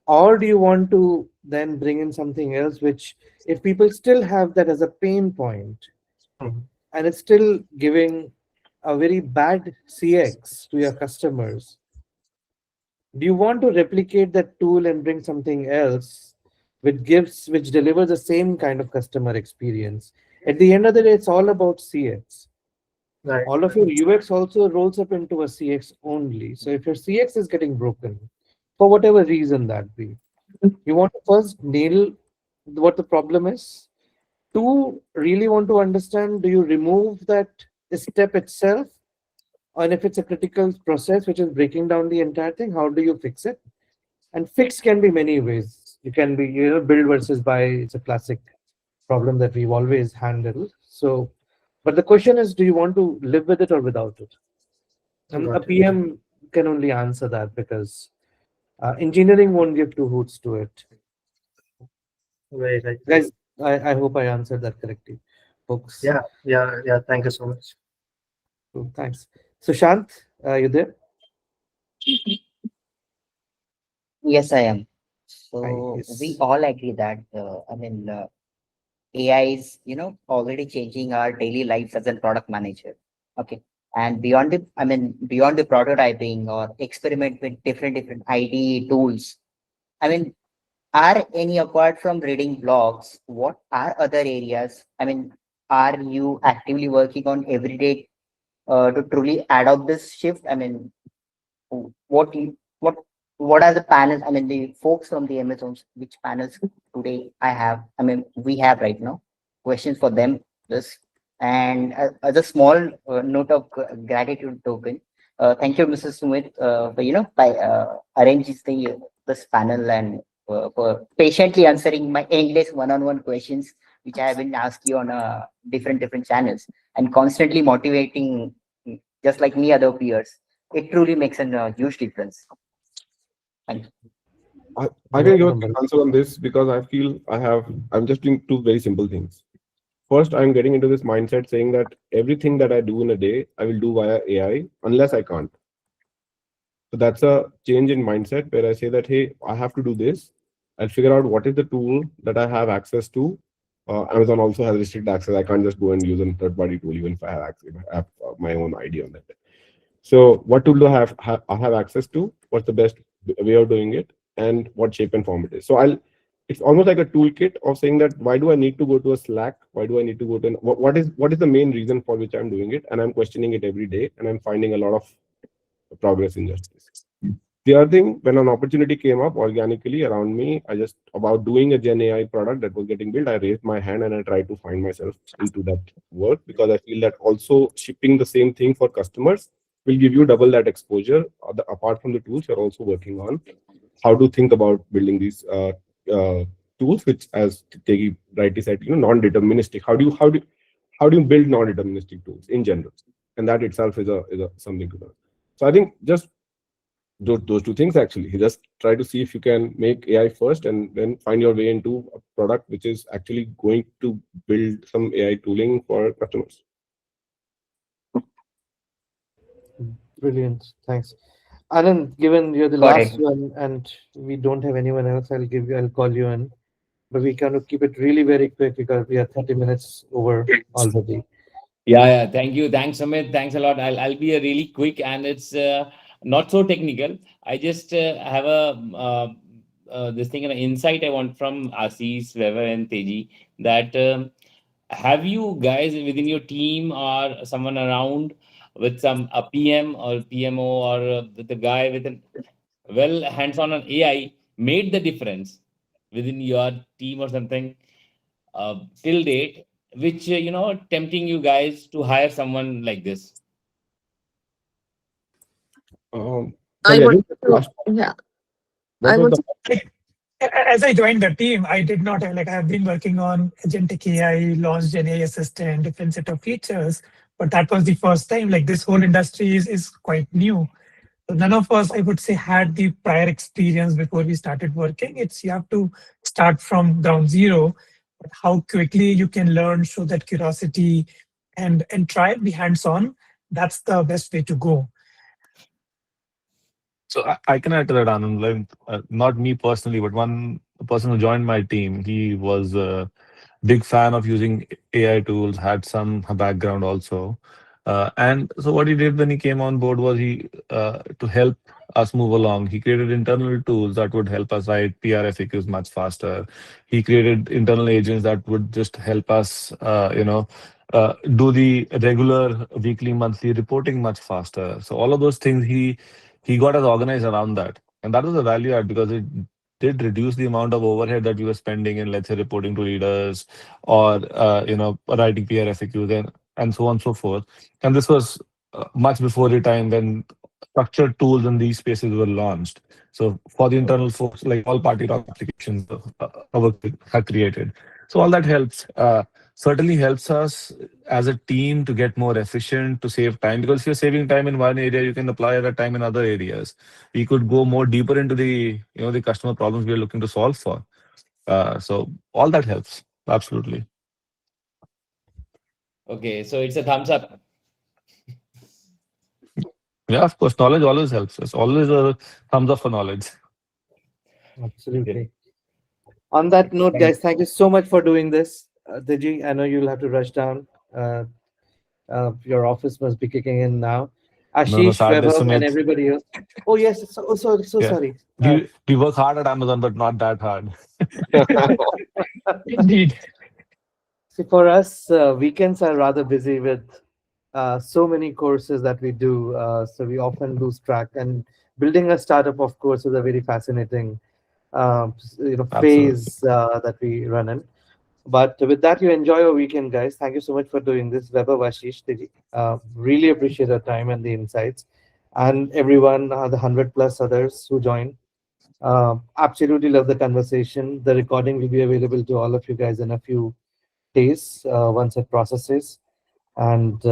Or do you want to then bring in something else, which, if people still have that as a pain point, Mhm. and it's still giving a very bad CX to your customers, do you want to replicate that tool and bring something else which delivers the same kind of customer experience? At the end of the day, it's all about CX. Right, All of your UX also rolls up into a CX only. So if your CX is getting broken, for whatever reason that be, you want to first nail what the problem is. Two, really want to understand, do you remove that step itself? And if it's a critical process which is breaking down the entire thing, how do you fix it? And fix can be many ways. You can be, build versus buy. It's a classic problem that we've always handled. So, but the question is, do you want to live with it or without it? And a got it. PM can only answer that, because engineering won't give two hoots to it. Right, right. Guys, I hope I answered that correctly, folks. Yeah, yeah, yeah. Thank you so much. Cool, thanks. Sushant, you there? Yes, I am. Hi, So we yes. all agree that AI is already changing our daily lives as a product manager. Okay. And beyond the, beyond the prototyping or experiment with different IDE tools, I mean, are any apart from reading blogs, what are other areas? Are you actively working on every day to truly adopt this shift? What you what are the panels? The folks from the Amazons, which panels today we have right now. Questions for them. This and as a small note of gratitude token. Thank you, Mrs. Sumit, for by arranges this panel and for patiently answering my endless one-on-one questions, which I have been asked you on different channels, and constantly motivating, just like me, other peers. It truly makes a huge difference. Thank you. I can give a quick answer on this because I feel I'm just doing two very simple things. First, I'm getting into this mindset saying that everything that I do in a day, I will do via AI unless I can't. So that's a change in mindset where I say that, hey, I have to do this. I'll figure out what is the tool that I have access to. Amazon also has restricted access. I can't just go and use a third-party tool even if I have access, if I have my own idea on that. So what tool do I have access to? What's the best way of doing it? And what shape and form it is. So it's almost like a toolkit of saying that why do I need to go to a Slack? Why do I need to go to what is the main reason for which I'm doing it? And I'm questioning it every day, and I'm finding a lot of progress in just this. The other thing, when an opportunity came up organically around me, I just about doing a Gen AI product that was getting built, I raised my hand and I tried to find myself into that work because I feel that also shipping the same thing for customers will give you double that exposure. Apart from the tools, you're also working on how to think about building these tools, which, as Tegi rightly said, non-deterministic. How do you build non-deterministic tools in general? And that itself is a something to learn. So I think just those two things actually. You just try to see if you can make AI first and then find your way into a product which is actually going to build some AI tooling for customers. Brilliant. Thanks. Anand, given you're the Got last it. one and we don't have anyone else, I'll call you in. But we kind of keep it really very quick because we are 30 minutes over already. Yeah. Thank you. Thanks, Amit. Thanks a lot. I'll be a really quick, and it's not so technical. I just have a this thing, an insight I want from Ashish, Weber, and Teji, that have you guys within your team or someone around with a PM or PMO or the guy with an hands-on on AI made the difference within your team or something till date, which tempting you guys to hire someone like this? Sorry, I didn't get the last. Yeah, What I was would the As I joined the team, I did not have, I have been working on Agentic AI, launched an AI assistant, different set of features, but that was the first time. Like, this whole industry is quite new. So none of us, I would say, had the prior experience before we started working. It's, you have to start from ground zero, but how quickly you can learn, show that curiosity, and try be hands on. That's the best way to go. So I can add to that, Anand. Like, not me personally, but one person who joined my team, he was a big fan of using AI tools, had some background also. And so what he did when he came on board was to help us move along, he created internal tools that would help us write PR FAQs much faster. He created internal agents that would just help us, do the regular weekly, monthly reporting much faster. So all of those things he got us organized around that. And that was a value add because it did reduce the amount of overhead that we were spending in, let's say, reporting to leaders or, writing PR FAQs and so on and so forth. And this was much before the time when structured tools in these spaces were launched. So for the internal folks, like all party doc applications our have created. So all that helps. Certainly helps us as a team to get more efficient, to save time. Because if you're saving time in one area, you can apply that time in other areas. We could go more deeper into the customer problems we are looking to solve for. So all that helps. Absolutely. Okay, so it's a thumbs up. Yeah, of course. Knowledge always helps. It's always a thumbs up for knowledge. Absolutely. On that note, guys, thank you so much for doing this. Digi, I know you'll have to rush down. Your office must be kicking in now. No, Ashish, sadly, Vaibhav, and Sumit. everybody else. Oh yes, so Yeah. sorry. We work hard at Amazon, but not that hard. Indeed. See, for us, weekends are rather busy with so many courses that we do. So we often lose track. And building a startup, of course, is a very fascinating, Absolutely. phase that we run in. But with that, you enjoy your weekend, guys. Thank you so much for doing this. Weber, Ashish, Tiji. Really appreciate your time and the insights. And everyone, the 100 plus others who joined. Absolutely love the conversation. The recording will be available to all of you guys in a few days once it processes. And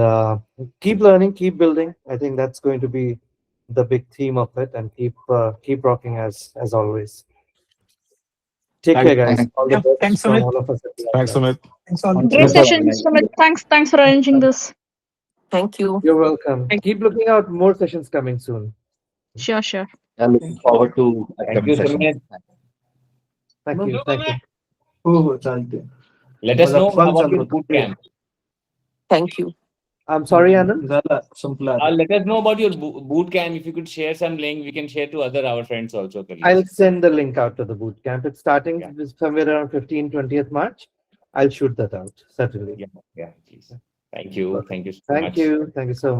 keep learning, keep building. I think that's going to be the big theme of it. And keep rocking as always. Take care, guys. All the Yeah, best thanks, from Sumit. all of us at the Thanks, Alumni. Sumit. Thanks all. Great session, Sumit. Thanks for arranging this. Thank you. You're welcome. Thank- Keep looking out. More sessions coming soon. Sure. I'm looking forward to Thank you, upcoming sessions. Sumit. Thank you. Thank you. Let us know about your boot camp. Thank you. I'm sorry, Anand. Let us know about your boot camp. If you could share some link, we can share to our friends also. Colleagues. I'll send the link out to the boot camp. It's starting Yeah. somewhere around 20th March. I'll shoot that out, certainly. Yeah, please. Thank you. Thank you so Thank much. you. Thank you so much.